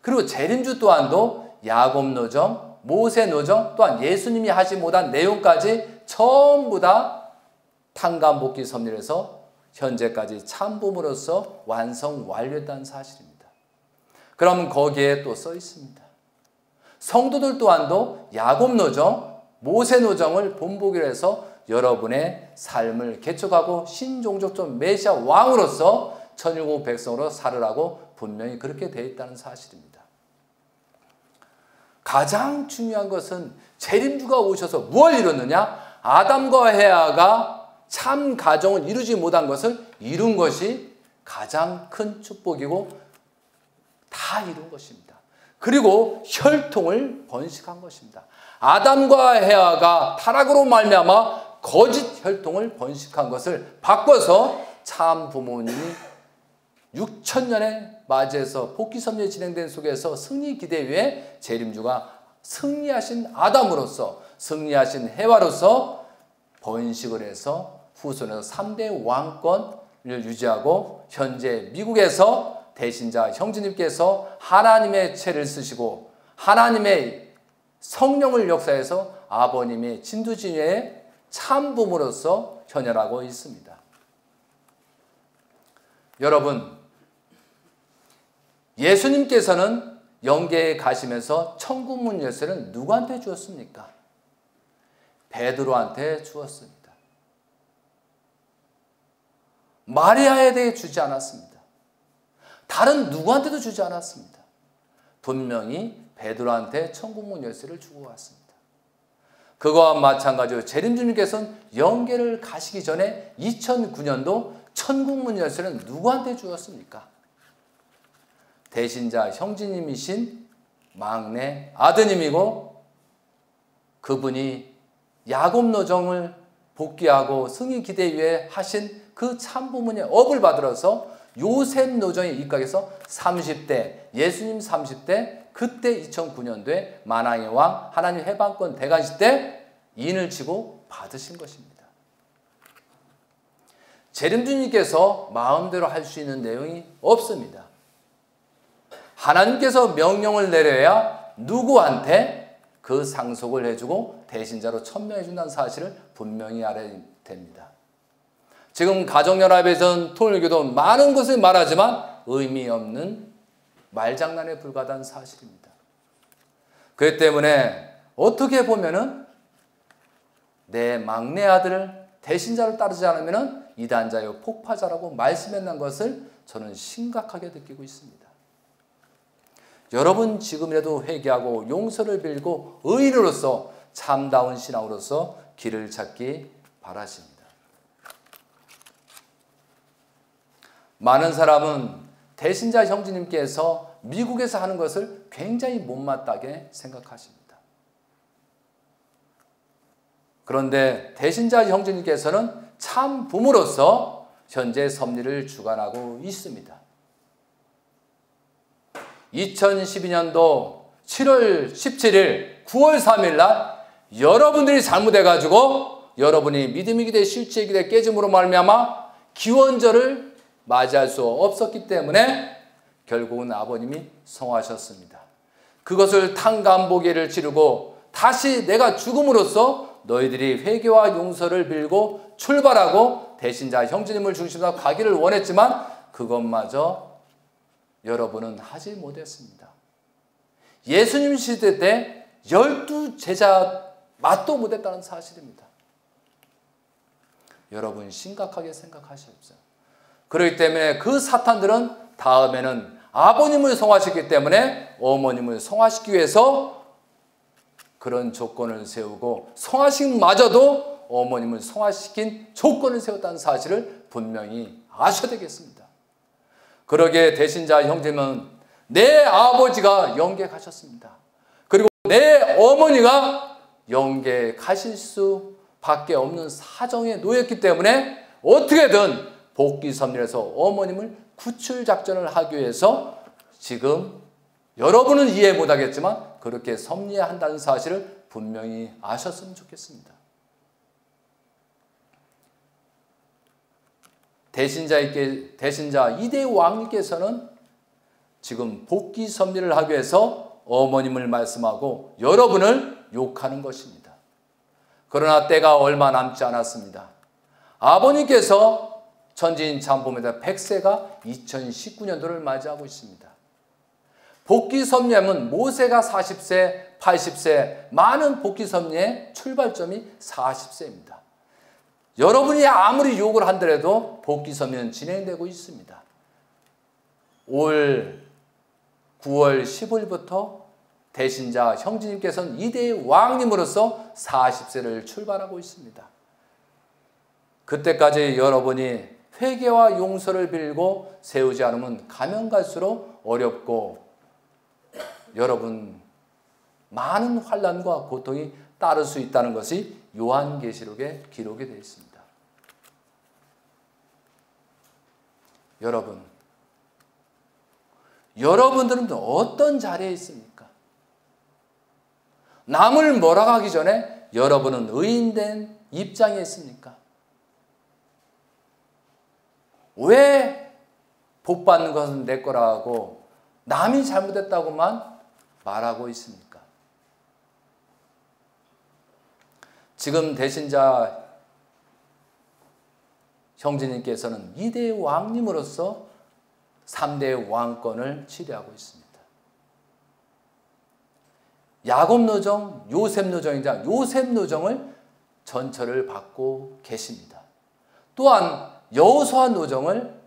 그리고 재림주 또한도 야곱 노정, 모세 노정, 또한 예수님이 하지 못한 내용까지 전부 다 탕감복귀 섭리에서 현재까지 참부모로서 완성 완료했다는 사실입니다. 그럼 거기에 또 써 있습니다. 성도들 또한도 야곱 노정, 모세 노정을 본보기로 해서 여러분의 삶을 개척하고 신종족적 메시아 왕으로서 천일국 백성으로 살으라고 분명히 그렇게 되어 있다는 사실입니다. 가장 중요한 것은 재림주가 오셔서 무엇을 이뤘느냐? 아담과 헤아가 참 가정을 이루지 못한 것을 이룬 것이 가장 큰 축복이고 다 이룬 것입니다. 그리고 혈통을 번식한 것입니다. 아담과 헤아가 타락으로 말미암아 거짓 혈통을 번식한 것을 바꿔서 참 부모님이 6,000년의 맞이해서 복귀 섭리 진행된 속에서 승리 기대 위에 재림주가 승리하신 아담으로서, 승리하신 헤와로서 번식을 해서 후손에서 3대 왕권을 유지하고 현재 미국에서 대신자 형제님께서 하나님의 채를 쓰시고 하나님의 성령을 역사해서 아버님의 진두지휘의 참부모로서 현현하고 있습니다. 여러분, 예수님께서는 영계에 가시면서 천국문 열쇠를 누구한테 주었습니까? 베드로한테 주었습니다. 마리아에 대해 주지 않았습니다. 다른 누구한테도 주지 않았습니다. 분명히 베드로한테 천국문 열쇠를 주고 왔습니다. 그거와 마찬가지로 재림주님께서는 영계를 가시기 전에 2009년도 천국문 열쇠는 누구한테 주었습니까? 대신자 형제님이신 막내 아드님이고 그분이 야곱 노정을 복귀하고 승리 기대 위에 하신 그 참부모님의 업을 받들어서 요셉 노정에 입각해서 30대, 예수님 30대, 그때 2009년도에 만왕의 왕 하나님 해방권 대관식 때 인을 치고 받으신 것입니다. 재림주님께서 마음대로 할 수 있는 내용이 없습니다. 하나님께서 명령을 내려야 누구한테 그 상속을 해주고 대신자로 천명해 준다는 사실을 분명히 알아야 됩니다. 지금 가정연합에서는 통일교도 많은 것을 말하지만 의미 없는 말장난에 불과하다는 사실입니다. 그렇기 때문에 어떻게 보면은 내 막내 아들을 대신자로 따르지 않으면 이단자요 폭파자라고 말씀했는 것을 저는 심각하게 느끼고 있습니다. 여러분 지금이라도 회개하고 용서를 빌고 의인으로서 참다운 신앙으로서 길을 찾기 바라십니다. 많은 사람은 대신자 형제님께서 미국에서 하는 것을 굉장히 못마땅하게 생각하십니다. 그런데 대신자 형제님께서는 참 부모로서 현재 섭리를 주관하고 있습니다. 2012년도 7월 17일, 9월 3일 날 여러분들이 잘못해가지고 여러분이 믿음이 기대 실체의 기대 깨짐으로 말미암아 기원절을 맞이할 수 없었기 때문에 결국은 아버님이 성하셨습니다. 그것을 탕감보기를 치르고 다시 내가 죽음으로써 너희들이 회개와 용서를 빌고 출발하고 대신자 형제님을 중심으로 가기를 원했지만 그것마저 여러분은 하지 못했습니다. 예수님 시대 때 12제자 맛도 못했다는 사실입니다. 여러분 심각하게 생각하십시오. 그렇기 때문에 그 사탄들은 다음에는 아버님을 성화시키기 때문에 어머님을 성화시키기 위해서 그런 조건을 세우고 성화식마저도 어머님을 성화시킨 조건을 세웠다는 사실을 분명히 아셔야 되겠습니다. 그러기에 대신자 형제는 내 아버지가 영계 가셨습니다. 그리고 내 어머니가 영계 가실 수밖에 없는 사정에 놓였기 때문에 어떻게든 복귀 섭리에서 어머님을 구출 작전을 하기 위해서 지금 여러분은 이해 못하겠지만 그렇게 섭리한다는 사실을 분명히 아셨으면 좋겠습니다. 대신자 2대 왕님께서는 지금 복귀 섭리를 하기 위해서 어머님을 말씀하고 여러분을 욕하는 것입니다. 그러나 때가 얼마 남지 않았습니다. 아버님께서 천지인 참부입니다. 100세가 2019년도를 맞이하고 있습니다. 복귀 섭리하면 모세가 40세, 80세, 많은 복귀 섭리의 출발점이 40세입니다. 여러분이 아무리 욕을 한더라도 복귀 섭리는 진행되고 있습니다. 올 9월 10일부터 대신자 형제님께서는 2대 왕님으로서 40세를 출발하고 있습니다. 그때까지 여러분이 회개와 용서를 빌고 세우지 않으면 가면 갈수록 어렵고 여러분 많은 환난과 고통이 따를 수 있다는 것이 요한계시록에 기록이 되어 있습니다. 여러분들은 어떤 자리에 있습니까? 남을 몰아가기 전에 여러분은 의인된 입장에 있습니까? 왜 복받는 것은 내 거라고 남이 잘못했다고만 말하고 있습니까? 지금 대신자 형제님께서는 2대 왕님으로서 3대 왕권을 치리하고 있습니다. 야곱 노정, 요셉 노정이자 요셉 노정을 전처를 받고 계십니다. 또한 여호수아 노정을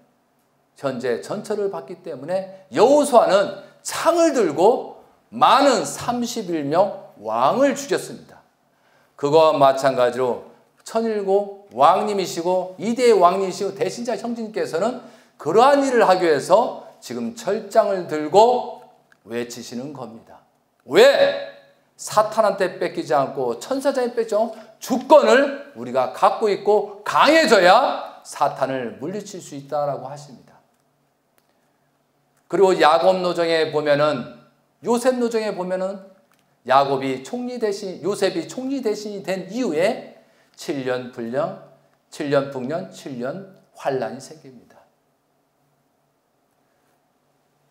현재 전처를 받기 때문에 여호수아는 창을 들고 많은 31명 왕을 죽였습니다. 그거와 마찬가지로 천일곱 왕님이시고 2대 왕님이시고 대신자 형제님께서는 그러한 일을 하기 위해서 지금 철장을 들고 외치시는 겁니다. 왜? 사탄한테 뺏기지 않고 천사장에 뺏지 않고 주권을 우리가 갖고 있고 강해져야 사탄을 물리칠 수 있다라고 하십니다. 그리고 야곱 노정에 보면은 요셉 노정에 보면은 야곱이 총리 대신 요셉이 총리 대신이 된 이후에 7년 불령, 7년 풍년, 7년 환란이 생깁니다.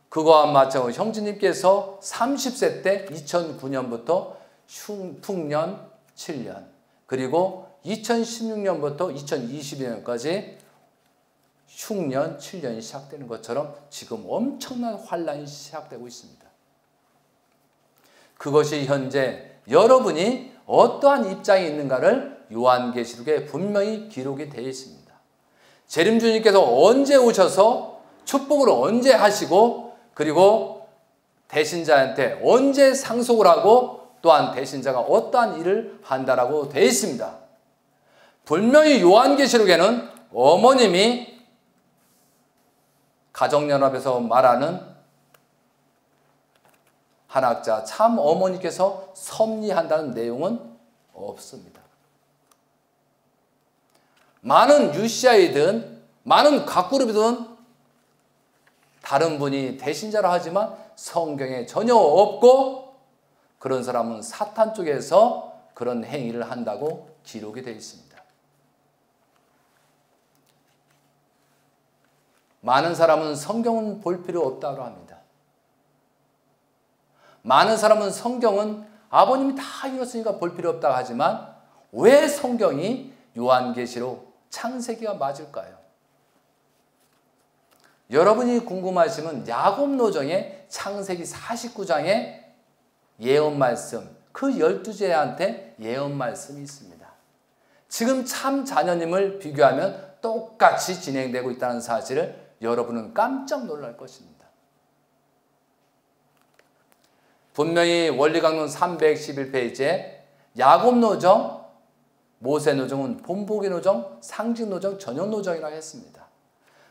그거와 마찬가지로 형제님께서 30세 때 2009년부터 풍년 7년 그리고 2016년부터 2022년까지 흉년 7년이 시작되는 것처럼 지금 엄청난 환란이 시작되고 있습니다. 그것이 현재 여러분이 어떠한 입장에 있는가를 요한계시록에 분명히 기록이 되어 있습니다. 재림주님께서 언제 오셔서 축복을 언제 하시고 그리고 대신자한테 언제 상속을 하고 또한 대신자가 어떠한 일을 한다라고 되어 있습니다. 분명히 요한계시록에는 어머님이 가정연합에서 말하는 한학자 참 어머니께서 섭리한다는 내용은 없습니다. 많은 UCI든 많은 각그룹이든 다른 분이 대신자라 하지만 성경에 전혀 없고 그런 사람은 사탄 쪽에서 그런 행위를 한다고 기록이 되어 있습니다. 많은 사람은 성경은 볼 필요 없다고 합니다. 많은 사람은 성경은 아버님이 다 이뤘으니까 볼 필요 없다고 하지만 왜 성경이 요한계시록 창세기가 맞을까요? 여러분이 궁금하시면 야곱 노정의 창세기 49장에 예언 말씀, 그 12제한테 예언 말씀이 있습니다. 지금 참 자녀님을 비교하면 똑같이 진행되고 있다는 사실을 여러분은 깜짝 놀랄 것입니다. 분명히 원리강론 311페이지에 야곱 노정, 모세 노정은 본보기 노정, 상징 노정, 전용 노정이라고 했습니다.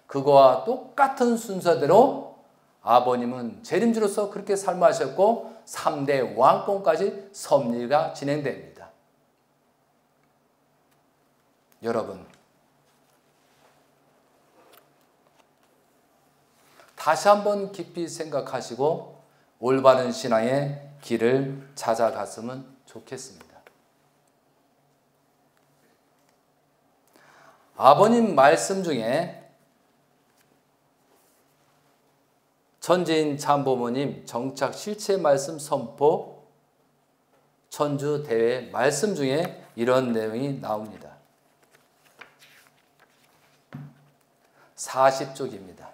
그거와 똑같은 순서대로 아버님은 재림주로서 그렇게 삶하셨고 3대 왕권까지 섭리가 진행됩니다. 여러분, 다시 한번 깊이 생각하시고 올바른 신앙의 길을 찾아갔으면 좋겠습니다. 아버님 말씀 중에 천지인 참부모님 정착 실체 말씀 선포 천주 대회 말씀 중에 이런 내용이 나옵니다. 40쪽입니다.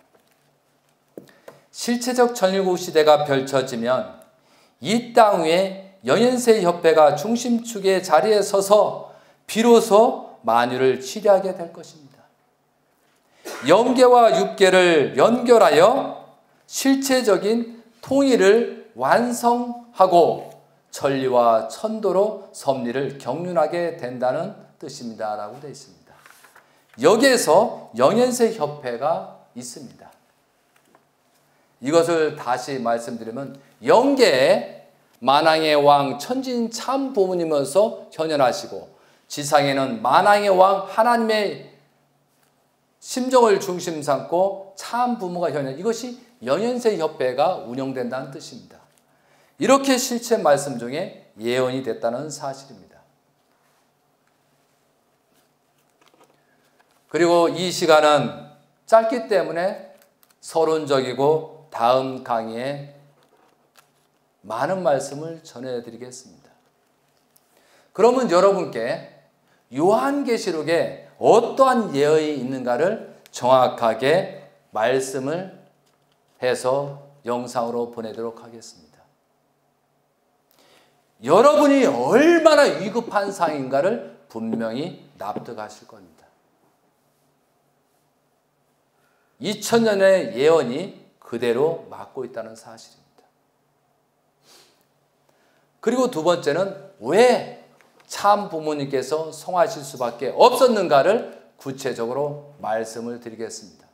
실체적 전일국 시대가 펼쳐지면 이 땅 위에 영현세 협회가 중심축의 자리에 서서 비로소 만유를 치리하게 될 것입니다. 영계와 육계를 연결하여 실체적인 통일을 완성하고 천리와 천도로 섭리를 경륜하게 된다는 뜻입니다. 라고 되어 있습니다. 여기에서 영현세 협회가 있습니다. 이것을 다시 말씀드리면 영계에 만왕의 왕 천지인 참 부모님으로서 현현하시고 지상에는 만왕의 왕 하나님의 심정을 중심 삼고 참 부모가 현현, 이것이 영현세 협회가 운영된다는 뜻입니다. 이렇게 실체 말씀 중에 예언이 됐다는 사실입니다. 그리고 이 시간은 짧기 때문에 서론적이고 다음 강의에 많은 말씀을 전해드리겠습니다. 그러면 여러분께 요한계시록에 어떠한 예언이 있는가를 정확하게 말씀을 해서 영상으로 보내도록 하겠습니다. 여러분이 얼마나 위급한 상황인가를 분명히 납득하실 겁니다. 2000년의 예언이 그대로 맞고 있다는 사실입니다. 그리고 두 번째는 왜 참 부모님께서 성하실 수밖에 없었는가를 구체적으로 말씀을 드리겠습니다.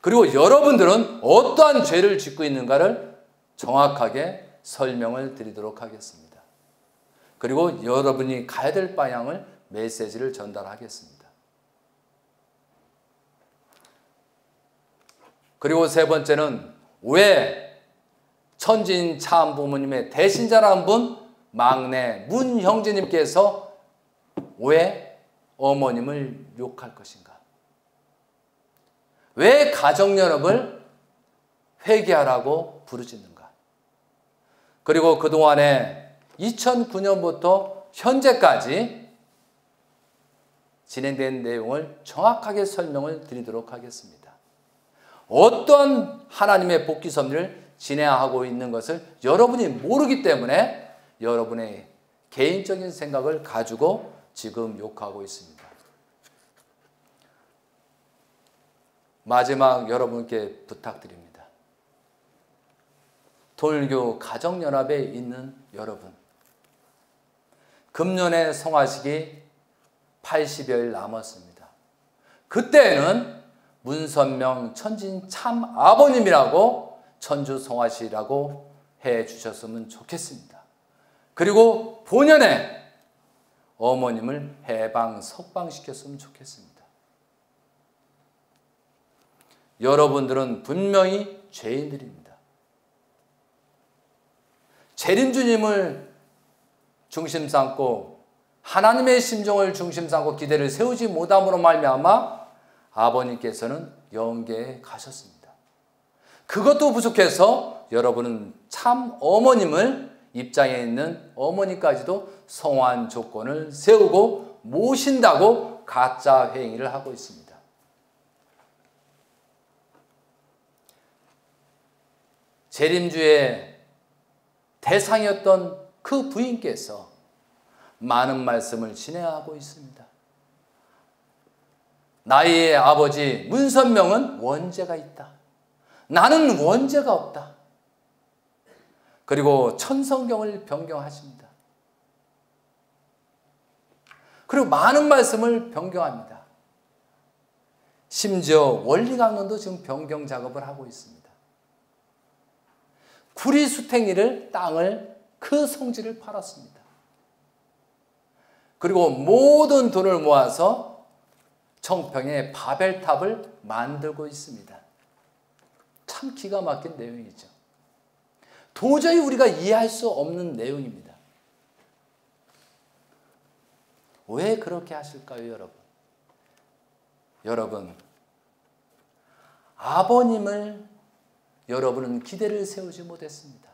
그리고 여러분들은 어떠한 죄를 짓고 있는가를 정확하게 설명을 드리도록 하겠습니다. 그리고 여러분이 가야 될 방향을 메시지를 전달하겠습니다. 그리고 세 번째는 왜 천지인 참 부모님의 대신자라는 분 막내 문 형제님께서 왜 어머님을 욕할 것인가? 왜 가정연합을 회개하라고 부르짖는가? 그리고 그동안에 2009년부터 현재까지 진행된 내용을 정확하게 설명을 드리도록 하겠습니다. 어떠한 하나님의 복귀 섭리를 진행하고 있는 것을 여러분이 모르기 때문에 여러분의 개인적인 생각을 가지고 지금 욕하고 있습니다. 마지막 여러분께 부탁드립니다. 통일교 가정연합에 있는 여러분, 금년에 성화식이 80여일 남았습니다. 그때는 문선명 천진 참 아버님이라고 천주 성화시라고 해 주셨으면 좋겠습니다. 그리고 본연의 어머님을 해방 석방시켰으면 좋겠습니다. 여러분들은 분명히 죄인들입니다. 재림주님을 중심 삼고 하나님의 심정을 중심 삼고 기대를 세우지 못함으로 말미암아 아버님께서는 영계에 가셨습니다. 그것도 부족해서 여러분은 참 어머님을 입장에 있는 어머니까지도 성환 조건을 세우고 모신다고 가짜 회행위를 하고 있습니다. 재림주의 대상이었던 그 부인께서 많은 말씀을 진행하고 있습니다. 나의 아버지 문선명은 원죄가 있다. 나는 원죄가 없다. 그리고 천성경을 변경하십니다. 그리고 많은 말씀을 변경합니다. 심지어 원리강론도 지금 변경 작업을 하고 있습니다. 구리수탱이를 땅을 그 성지를 팔았습니다. 그리고 모든 돈을 모아서 청평에 바벨탑을 만들고 있습니다. 참 기가 막힌 내용이죠. 도저히 우리가 이해할 수 없는 내용입니다. 왜 그렇게 하실까요, 여러분? 여러분, 아버님을 여러분은 기대를 세우지 못했습니다.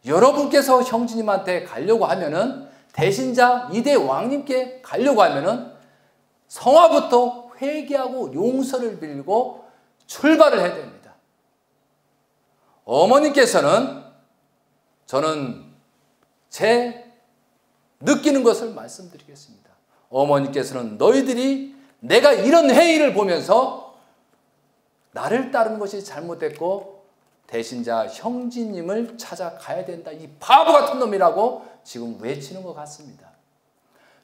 여러분께서 형제님한테 가려고 하면은 대신자 이대 왕님께 가려고 하면은 성화부터 회개하고 용서를 빌고 출발을 해야 됩니다. 어머님께서는 저는 제 느끼는 것을 말씀드리겠습니다. 어머니께서는 너희들이 내가 이런 회의를 보면서 나를 따르는 것이 잘못됐고 대신자 형제님을 찾아가야 된다. 이 바보 같은 놈이라고 지금 외치는 것 같습니다.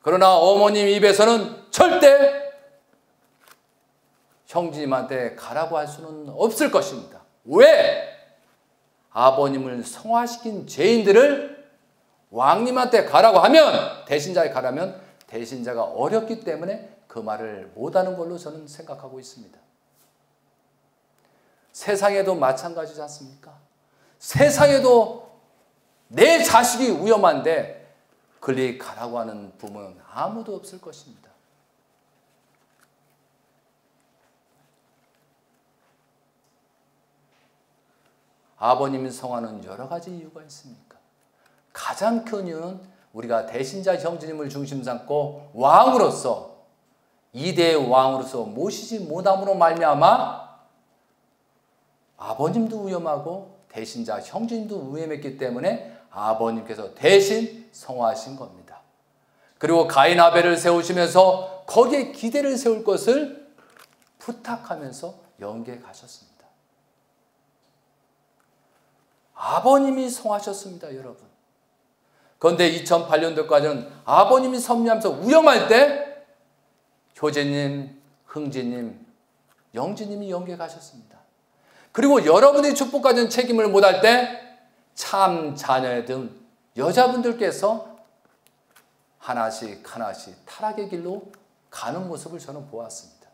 그러나 어머님 입에서는 절대 형제님한테 가라고 할 수는 없을 것입니다. 왜? 아버님을 성화시킨 죄인들을 왕님한테 가라고 하면, 대신자에 가라면 대신자가 어렵기 때문에 그 말을 못하는 걸로 저는 생각하고 있습니다. 세상에도 마찬가지지 않습니까? 세상에도 내 자식이 위험한데 그리 가라고 하는 부모는 아무도 없을 것입니다. 아버님이 성화는 여러 가지 이유가 있습니까? 가장 큰 이유는 우리가 대신자 형제님을 중심 삼고 왕으로서, 이대의 왕으로서 모시지 못함으로 말미암아 아버님도 위험하고 대신자 형제님도 위험했기 때문에 아버님께서 대신 성화하신 겁니다. 그리고 가인 아벨을 세우시면서 거기에 기대를 세울 것을 부탁하면서 영계에 가셨습니다. 아버님이 성하셨습니다, 여러분. 그런데 2008년도까지는 아버님이 섭리하면서 위험할 때 효재님, 흥재님, 영재님이 영계에 가셨습니다. 그리고 여러분의 축복까지는 책임을 못할 때 참 자녀 등 여자분들께서 하나씩 하나씩 타락의 길로 가는 모습을 저는 보았습니다.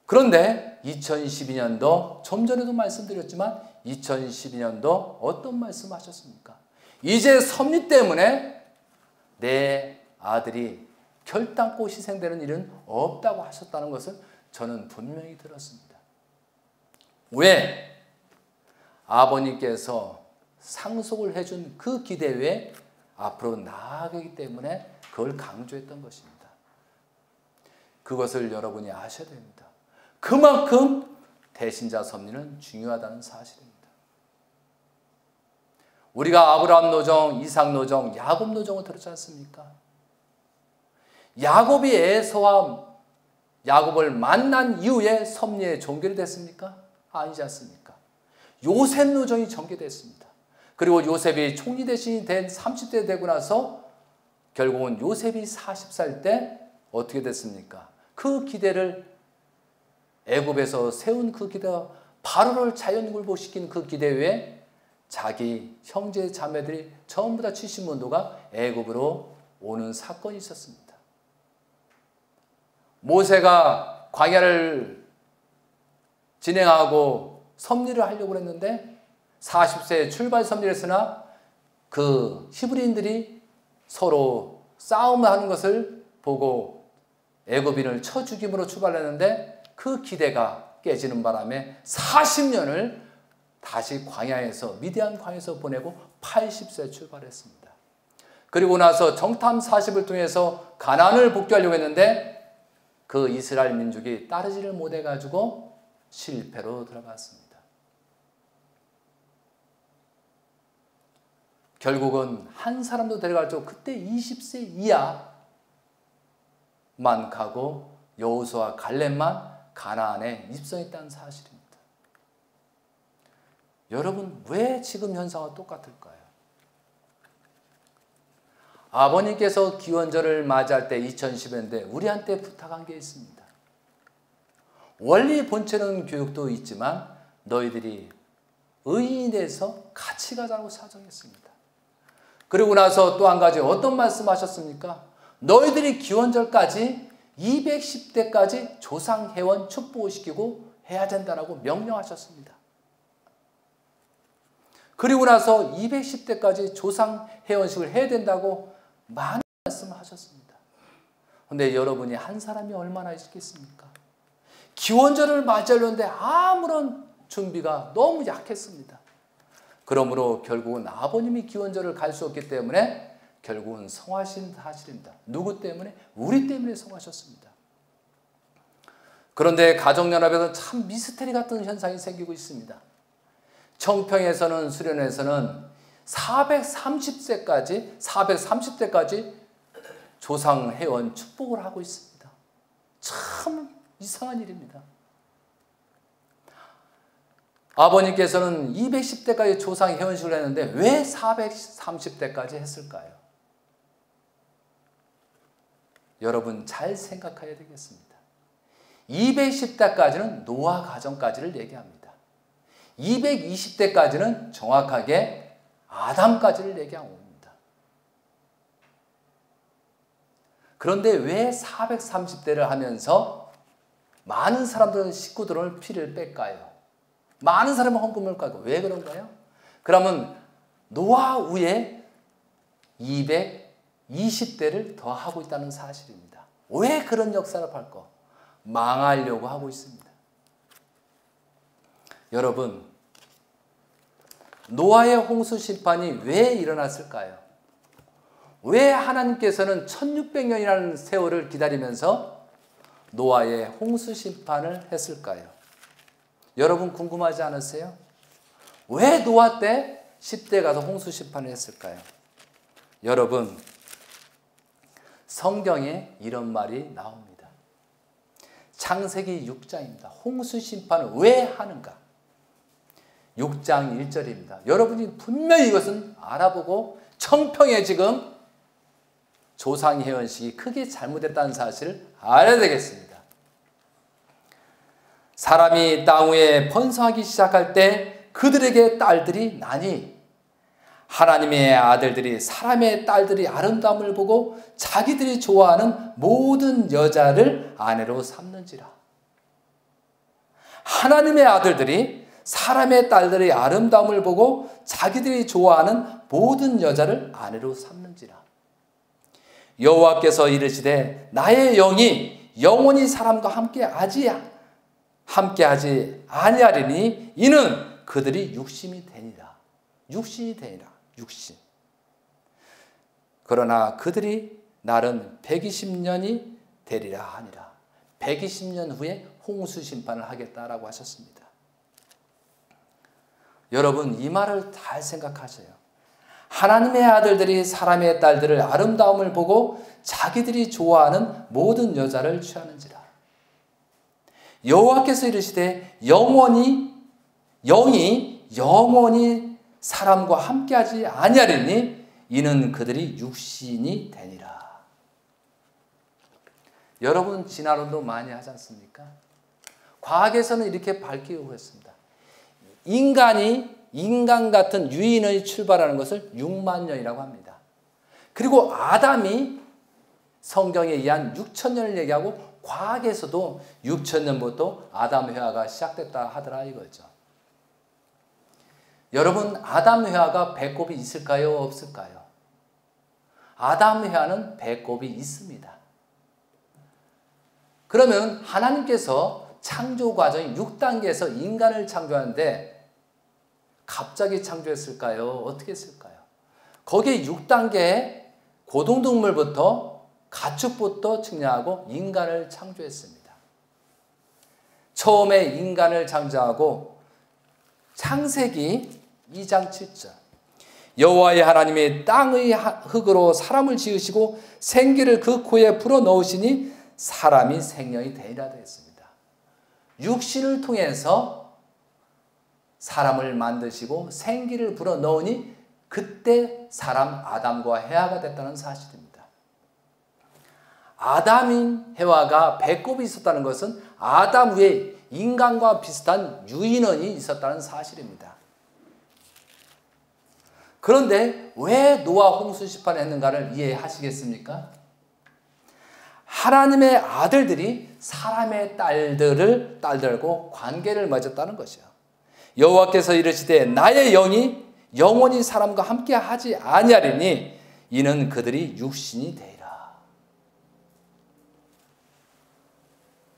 그런데 2012년도, 좀 전에도 말씀드렸지만 2012년도 어떤 말씀하셨습니까? 이제 섭리 때문에 내 아들이 결단코 희생되는 일은 없다고 하셨다는 것을 저는 분명히 들었습니다. 왜? 아버님께서 상속을 해준 그 기대 외에 앞으로 나아가기 때문에 그걸 강조했던 것입니다. 그것을 여러분이 아셔야 됩니다. 그만큼 대신자 섭리는 중요하다는 사실입니다. 우리가 아브라함 노정, 이삭 노정, 야곱 노정을 들었지 않습니까? 야곱이 에서와 야곱을 만난 이후에 섭리에 종결이 됐습니까? 아니지 않습니까? 요셉 노정이 전개됐습니다. 그리고 요셉이 총리 대신이 된 30대 되고 나서 결국은 요셉이 40살 때 어떻게 됐습니까? 그 기대를 애굽에서 세운 그 기대와 바로를 자연굴복시킨 그 기대 외에 자기 형제 자매들이 전부 다 70만도가 애굽으로 오는 사건이 있었습니다. 모세가 광야를 진행하고 섭리를 하려고 했는데 40세 출발 섭리를 했으나 그 히브리인들이 서로 싸움을 하는 것을 보고 애굽인을 쳐 죽임으로 출발했는데 그 기대가 깨지는 바람에 40년을 다시 광야에서 미디안 광야에서 보내고 80세 출발했습니다. 그리고 나서 정탐 40을 통해서 가나안을 복귀하려고 했는데 그 이스라엘 민족이 따르지를 못해가지고 실패로 들어갔습니다. 결국은 한 사람도 데려갈 줄 그때 20세 이하만 가고 여호수아 갈렙만 가나안에 입성했다는 사실입니다. 여러분, 왜 지금 현상과 똑같을까요? 아버님께서 기원절을 맞이할 때 2010년대 우리한테 부탁한 게 있습니다. 원리 본체는 교육도 있지만 너희들이 의인이 돼서 같이 가자고 사정했습니다. 그리고 나서 또 한 가지 어떤 말씀하셨습니까? 너희들이 기원절까지 210대까지 조상회원 축복을 시키고 해야 된다라고 명령하셨습니다. 그리고 나서 210대까지 조상회원식을 해야 된다고 많은 말씀을 하셨습니다. 그런데 여러분이 한 사람이 얼마나 있겠습니까? 기원절을 맞이하려는데 아무런 준비가 너무 약했습니다. 그러므로 결국은 아버님이 기원절을 갈 수 없기 때문에 결국은 성하신 사실입니다. 누구 때문에? 우리 때문에 성하셨습니다. 그런데 가정연합에서 참 미스테리 같은 현상이 생기고 있습니다. 청평에서는 수련회에서는 430대까지 조상회원 축복을 하고 있습니다. 참 이상한 일입니다. 아버님께서는 210대까지 조상회원식을 했는데 왜 430대까지 했을까요? 여러분 잘 생각해야 되겠습니다. 210대까지는 노아 가정까지를 얘기합니다. 220대까지는 정확하게 아담까지를 얘기한 겁니다. 그런데 왜 430대를 하면서 많은 사람들은 식구들을 피를 뺄까요? 많은 사람은 헌금을 깔고 왜 그런가요? 그러면 노아 후에 220대를 더 하고 있다는 사실입니다. 왜 그런 역사를 밟고 망하려고 하고 있습니다. 여러분, 노아의 홍수 심판이 왜 일어났을까요? 왜 하나님께서는 1600년이라는 세월을 기다리면서 노아의 홍수 심판을 했을까요? 여러분 궁금하지 않으세요? 왜 노아 때 10대 가서 홍수 심판을 했을까요? 여러분, 성경에 이런 말이 나옵니다. 창세기 6장입니다. 홍수 심판을 왜 하는가? 6장 1절입니다. 여러분이 분명히 이것은 알아보고 청평에 지금 조상회원식이 크게 잘못됐다는 사실을 알아야 되겠습니다. 사람이 땅 위에 번성하기 시작할 때 그들에게 딸들이 나니 하나님의 아들들이 사람의 딸들이 아름다움을 보고 자기들이 좋아하는 모든 여자를 아내로 삼는지라. 하나님의 아들들이 사람의 딸들의 아름다움을 보고 자기들이 좋아하는 모든 여자를 아내로 삼는지라. 여호와께서 이르시되 나의 영이 영원히 사람과 함께하지 아니하리니 이는 그들이 육신이 되니라. 육신이 되니라. 육신. 그러나 그들이 날은 120년이 되리라 하니라. 120년 후에 홍수 심판을 하겠다라고 하셨습니다. 여러분 이 말을 잘 생각하세요. 하나님의 아들들이 사람의 딸들을 아름다움을 보고 자기들이 좋아하는 모든 여자를 취하는지라. 여호와께서 이르시되 영이 영원히 사람과 함께하지 아니하리니 이는 그들이 육신이 되니라. 여러분 진화론도 많이 하지 않습니까? 과학에서는 이렇게 밝히고 있습니다. 인간 같은 유인원이 출발하는 것을 6만 년이라고 합니다. 그리고 아담이 성경에 의한 6천 년을 얘기하고 과학에서도 6천 년부터 아담 회화가 시작됐다 하더라 이거죠. 여러분 아담 회화가 배꼽이 있을까요? 없을까요? 아담 회화는 배꼽이 있습니다. 그러면 하나님께서 창조 과정이 6단계에서 인간을 창조하는데 갑자기 창조했을까요? 어떻게 했을까요? 거기에 6단계에 고등동물부터 가축부터 측량하고 인간을 창조했습니다. 처음에 인간을 창조하고 창세기 2장 7절 여호와의 하나님이 땅의 흙으로 사람을 지으시고 생기를 그 코에 불어넣으시니 사람이 생명이 되리라 되었습니다. 육신을 통해서 사람을 만드시고 생기를 불어넣으니 그때 사람 아담과 해와가 됐다는 사실입니다. 아담인 해와가 배꼽이 있었다는 것은 아담 위에 인간과 비슷한 유인원이 있었다는 사실입니다. 그런데 왜 노아 홍수 심판을 했는가를 이해하시겠습니까? 하나님의 아들들이 사람의 딸들과 관계를 맺었다는 것이요. 여호와께서 이르시되 나의 영이 영원히 사람과 함께 하지 아니하리니 이는 그들이 육신이 되리라.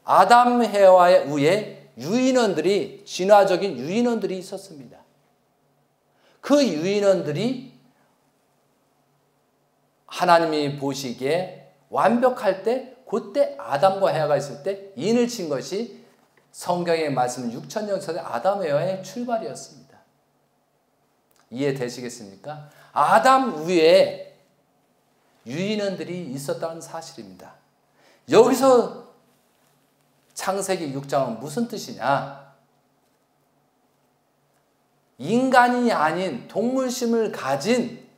아담 해와의 위에 유인원들이 진화적인 유인원들이 있었습니다. 그 유인원들이 하나님이 보시기에 완벽할 때 그때 아담과 해와가 있을 때 인을 친 것이 성경의 말씀 6천 년 전에 아담 해와의 출발이었습니다. 이해되시겠습니까? 아담 위에 유인원들이 있었다는 사실입니다. 여기서 창세기 6장은 무슨 뜻이냐? 인간이 아닌 동물심을 가진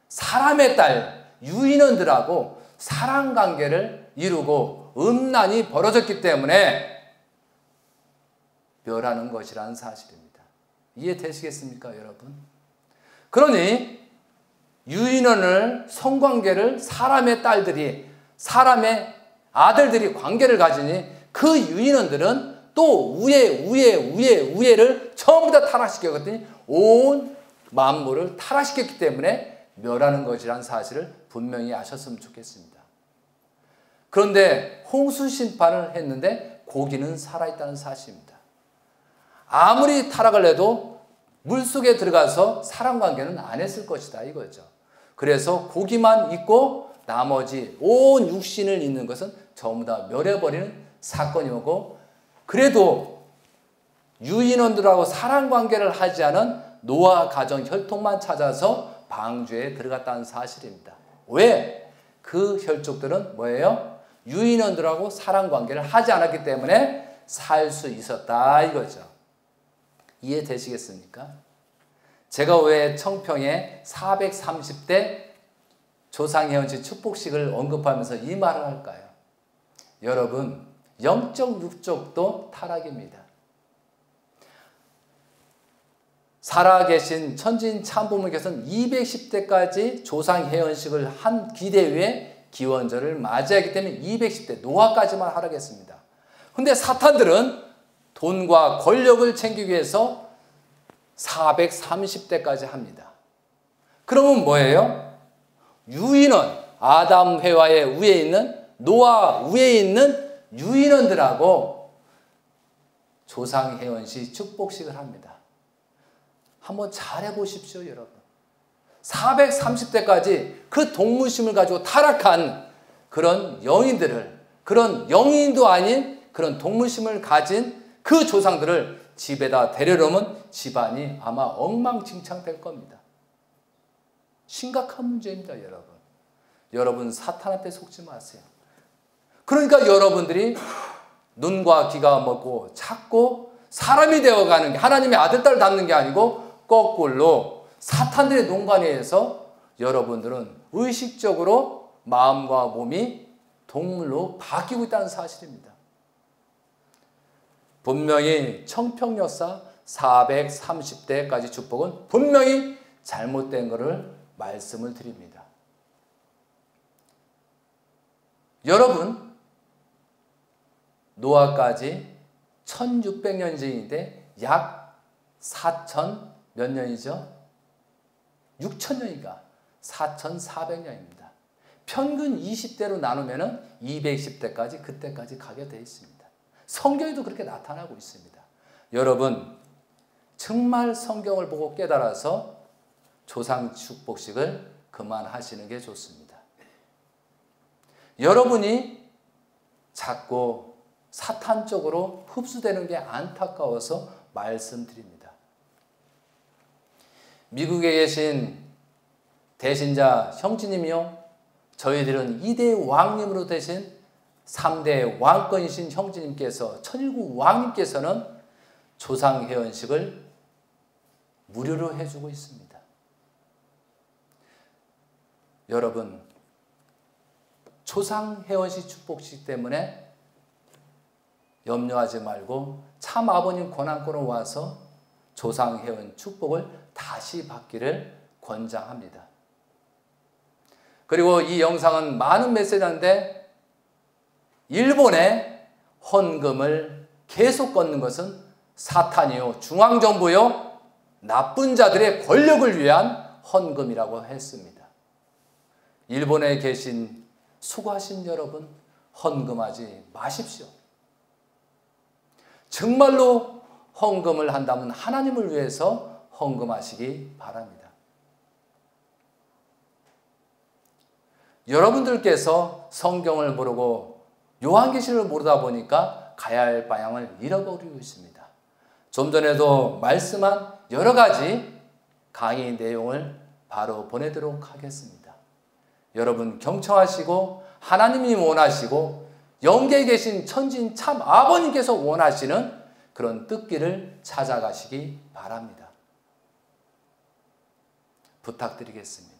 사람의 딸 유인원들하고 사랑관계를 이루고 음란이 벌어졌기 때문에 멸하는 것이라는 사실입니다. 이해되시겠습니까, 여러분? 그러니 유인원을 성관계를 사람의 딸들이 사람의 아들들이 관계를 가지니 그 유인원들은 또 우애를 전부 다 타락시켰더니 온 만물을 타락시켰기 때문에 멸하는 것이라는 사실을 분명히 아셨으면 좋겠습니다. 그런데 홍수 심판을 했는데 고기는 살아있다는 사실입니다. 아무리 타락을 해도 물속에 들어가서 사랑관계는 안 했을 것이다 이거죠. 그래서 고기만 있고 나머지 온 육신을 있는 것은 전부 다 멸해버리는 사건이 오고 그래도 유인원들하고 사랑관계를 하지 않은 노아 가정 혈통만 찾아서 방주에 들어갔다는 사실입니다. 왜? 그 혈족들은 뭐예요? 유인원들하고 사랑관계를 하지 않았기 때문에 살 수 있었다 이거죠. 이해되시겠습니까? 제가 왜 청평에 430대 조상회원식 축복식을 언급하면서 이 말을 할까요? 여러분, 영적 육족도 타락입니다. 살아계신 천진 참부모께서는 210대까지 조상회원식을 한 기대 위에 기원절을 맞이하기 때문에 210대 노아까지만 하락했습니다. 근데 사탄들은 돈과 권력을 챙기기 위해서 430대까지 합니다. 그러면 뭐예요? 유인원, 아담 해와의 위에 있는 노아 위에 있는 유인원들하고 조상회원식 축복식을 합니다. 한번 잘해보십시오, 여러분. 430대까지 그 동물심을 가지고 타락한 그런 영인들을, 그런 영인도 아닌 그런 동물심을 가진 그 조상들을 집에다 데려오면 집안이 아마 엉망진창될 겁니다. 심각한 문제입니다, 여러분. 여러분 사탄한테 속지 마세요. 그러니까 여러분들이 눈과 귀가 먹고 자꾸 사람이 되어가는 게 하나님의 아들, 딸을 닮는 게 아니고 거꾸로 사탄들의 농간에 의해서 여러분들은 의식적으로 마음과 몸이 동물로 바뀌고 있다는 사실입니다. 분명히 청평역사 430대까지 축복은 분명히 잘못된 것을 말씀을 드립니다. 여러분, 노아까지 1600년 전인데 약 4000 몇 년이죠? 6000년이니까 4400년입니다. 평균 20대로 나누면 210대까지 그때까지 가게 되어 있습니다. 성경에도 그렇게 나타나고 있습니다. 여러분, 정말 성경을 보고 깨달아서 조상 축복식을 그만하시는 게 좋습니다. 여러분이 자꾸 사탄 쪽으로 흡수되는 게 안타까워서 말씀드립니다. 미국에 계신 대신자 형제님이요, 저희들은 2대 왕님으로 되신 3대 왕권이신 형제님께서, 천일구 왕님께서는 조상회원식을 무료로 해주고 있습니다. 여러분, 조상회원식 축복식 때문에 염려하지 말고 참 아버님 권한권으로 와서 조상회원 축복을 다시 받기를 권장합니다. 그리고 이 영상은 많은 메시지인데 일본에 헌금을 계속 걷는 것은 사탄이요, 중앙정부요, 나쁜 자들의 권력을 위한 헌금이라고 했습니다. 일본에 계신 수고하신 여러분, 헌금하지 마십시오. 정말로 헌금을 한다면 하나님을 위해서 헌금하시기 바랍니다. 여러분들께서 성경을 모르고 요한계시를 모르다 보니까 가야 할 방향을 잃어버리고 있습니다. 좀 전에도 말씀한 여러 가지 강의 내용을 바로 보내도록 하겠습니다. 여러분 경청하시고 하나님이 원하시고 영계에 계신 천진 참 아버님께서 원하시는 그런 뜻길을 찾아가시기 바랍니다. 부탁드리겠습니다.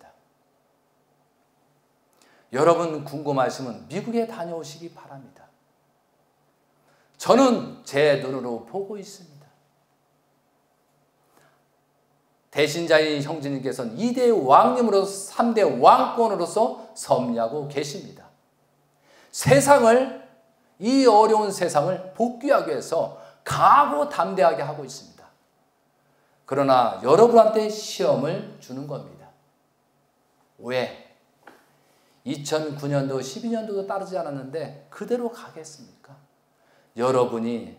여러분 궁금하시면 미국에 다녀오시기 바랍니다. 저는 제 눈으로 보고 있습니다. 대신자인 형제님께서는 2대 왕님으로서 3대 왕권으로서 섭리하고 계십니다. 세상을, 이 어려운 세상을 복귀하기 위해서 각오담대하게 하고 있습니다. 그러나 여러분한테 시험을 주는 겁니다. 왜? 2009년도, 12년도도 따르지 않았는데 그대로 가겠습니까? 여러분이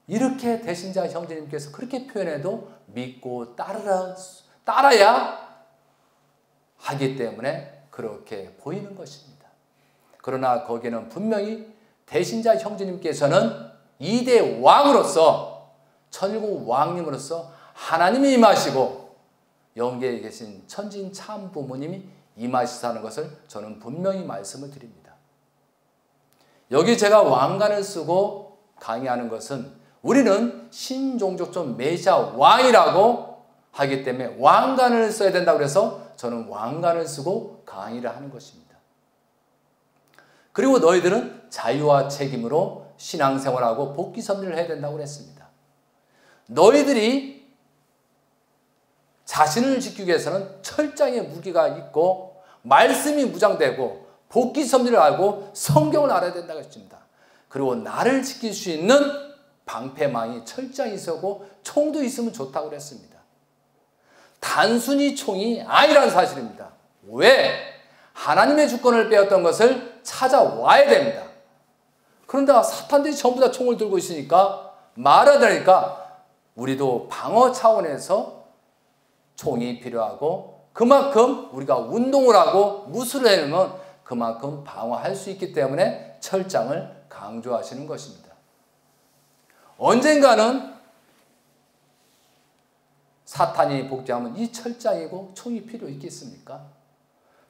이렇게 대신자 형제님께서 그렇게 표현해도 믿고 따라야 하기 때문에 그렇게 보이는 것입니다. 그러나 거기는 분명히 대신자 형제님께서는 2대 왕으로서, 천일국 왕님으로서 하나님이 임하시고 영계에 계신 천진 참 부모님이 임하시사는 것을 저는 분명히 말씀을 드립니다. 여기 제가 왕관을 쓰고 강의하는 것은 우리는 신종족종 메시아 왕이라고 하기 때문에 왕관을 써야 된다고 해서 저는 왕관을 쓰고 강의를 하는 것입니다. 그리고 너희들은 자유와 책임으로 신앙생활하고 복귀 섭리를 해야 된다고 했습니다. 너희들이 자신을 지키기 위해서는 철장의 무기가 있고 말씀이 무장되고 복귀 섭리를 알고 성경을 알아야 된다고 했습니다. 그리고 나를 지킬 수 있는 방패망이 철장이 있었고 총도 있으면 좋다고 그랬습니다. 단순히 총이 아니라는 사실입니다. 왜? 하나님의 주권을 빼앗던 것을 찾아와야 됩니다. 그런데 사탄들이 전부 다 총을 들고 있으니까 말하다니까 우리도 방어 차원에서 총이 필요하고 그만큼 우리가 운동을 하고 무술을 해내면 그만큼 방어할 수 있기 때문에 철장을 강조하시는 것입니다. 언젠가는 사탄이 복제하면 이 철장이고 총이 필요 있겠습니까?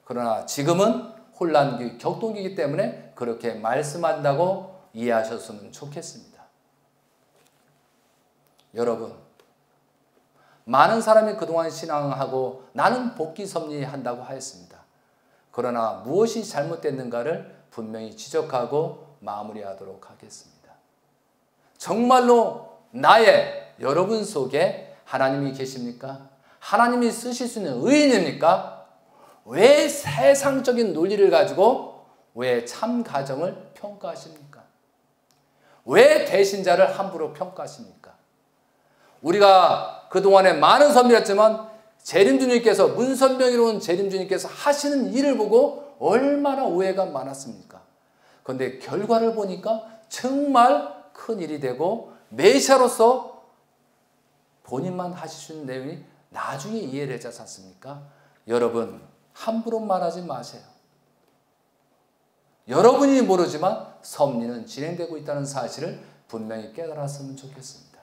그러나 지금은 혼란기, 격동기이기 때문에 그렇게 말씀한다고 이해하셨으면 좋겠습니다. 여러분, 많은 사람이 그동안 신앙하고 나는 복귀 섭리한다고 하였습니다. 그러나 무엇이 잘못됐는가를 분명히 지적하고 마무리하도록 하겠습니다. 정말로 나의 여러분 속에 하나님이 계십니까? 하나님이 쓰실 수 있는 의인입니까? 왜 세상적인 논리를 가지고 왜 참 가정을 평가하십니까? 왜 대신자를 함부로 평가하십니까? 우리가 그동안에 많은 선비였지만 재림주님께서 문선명이로운 재림주님께서 하시는 일을 보고 얼마나 오해가 많았습니까? 그런데 결과를 보니까 정말 큰 일이 되고 메시아로서 본인만 하실 수 있는 내용이 나중에 이해를 하지 않습니까? 여러분 함부로 말하지 마세요. 여러분이 모르지만 섭리는 진행되고 있다는 사실을 분명히 깨달았으면 좋겠습니다.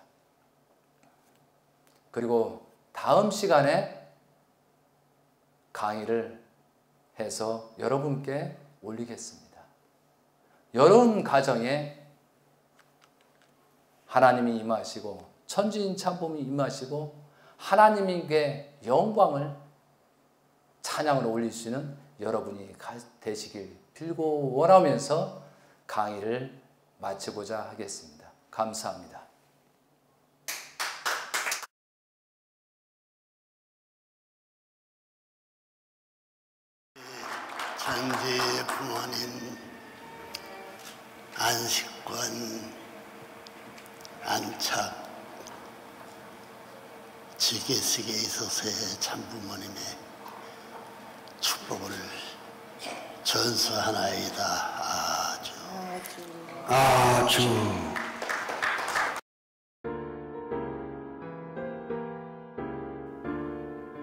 그리고 다음 시간에 강의를 해서 여러분께 올리겠습니다. 여러분 가정에 하나님이 임하시고 천지인 참복이 임하시고 하나님에게 영광을 찬양으로 올릴 수 있는 여러분이 되시길 빌고 원하면서 강의를 마치고자 하겠습니다. 감사합니다. 장제의 부모님 안식권, 안착, 지게쓰기에 있어서의 참부모님의 축복을 전수하나이다. 아주.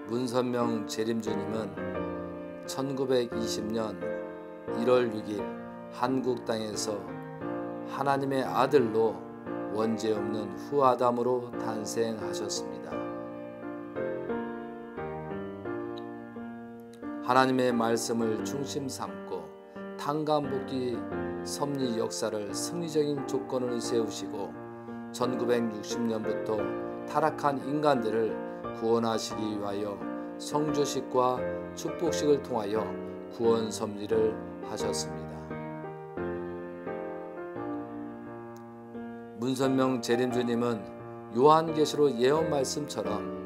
문선명 재림주님은 1920년 1월 6일 한국 땅에서 하나님의 아들로 원죄 없는 후아담으로 탄생하셨습니다. 하나님의 말씀을 중심 삼고 탕감복귀 섭리 역사를 승리적인 조건을 세우시고 1960년부터 타락한 인간들을 구원하시기 위하여 성주식과 축복식을 통하여 구원 섭리를 하셨습니다. 문선명 재림주님은 요한계시록 예언 말씀처럼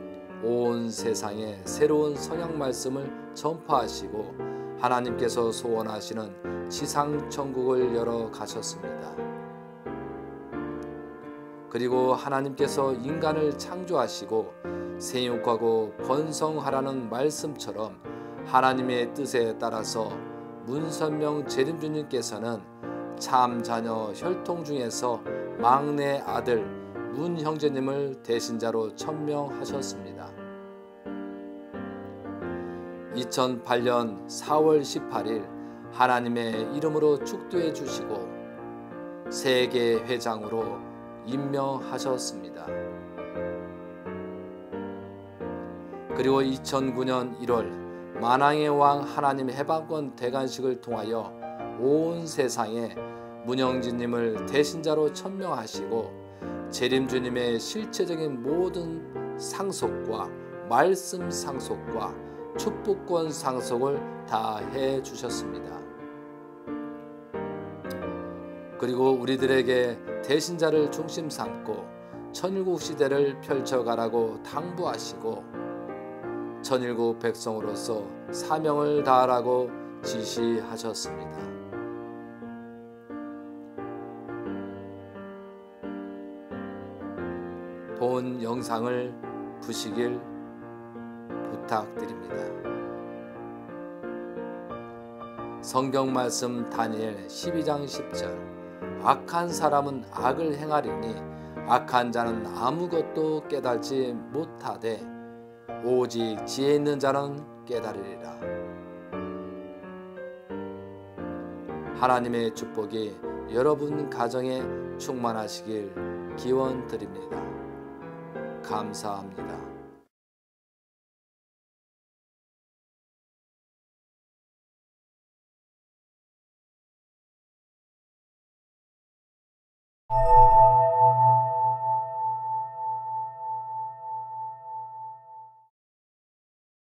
온 세상에 새로운 성약 말씀을 전파하시고 하나님께서 소원하시는 지상 천국을 열어 가셨습니다. 그리고 하나님께서 인간을 창조하시고 생육하고 번성하라는 말씀처럼 하나님의 뜻에 따라서 문선명 재림주님께서는 참 자녀 혈통 중에서 막내 아들 문 형제님을 대신자로 천명하셨습니다. 2008년 4월 18일 하나님의 이름으로 축도해 주시고 세계 회장으로 임명하셨습니다. 그리고 2009년 1월 만왕의 왕 하나님 해방권 대관식을 통하여 온 세상에 문영진님을 대신자로 천명하시고 재림주님의 실체적인 모든 상속과 말씀 상속과 축복권 상속을 다 해주셨습니다. 그리고 우리들에게 대신자를 중심 삼고 천일국 시대를 펼쳐가라고 당부하시고 천일국 백성으로서 사명을 다하라고 지시하셨습니다. 본 영상을 보시길 부탁드립니다. 성경 말씀 다니엘 12장 10절 악한 사람은 악을 행하리니 악한 자는 아무것도 깨달지 못하되 오직 지혜 있는 자는 깨달으리라. 하나님의 축복이 여러분 가정에 충만하시길 기원드립니다. 감사합니다.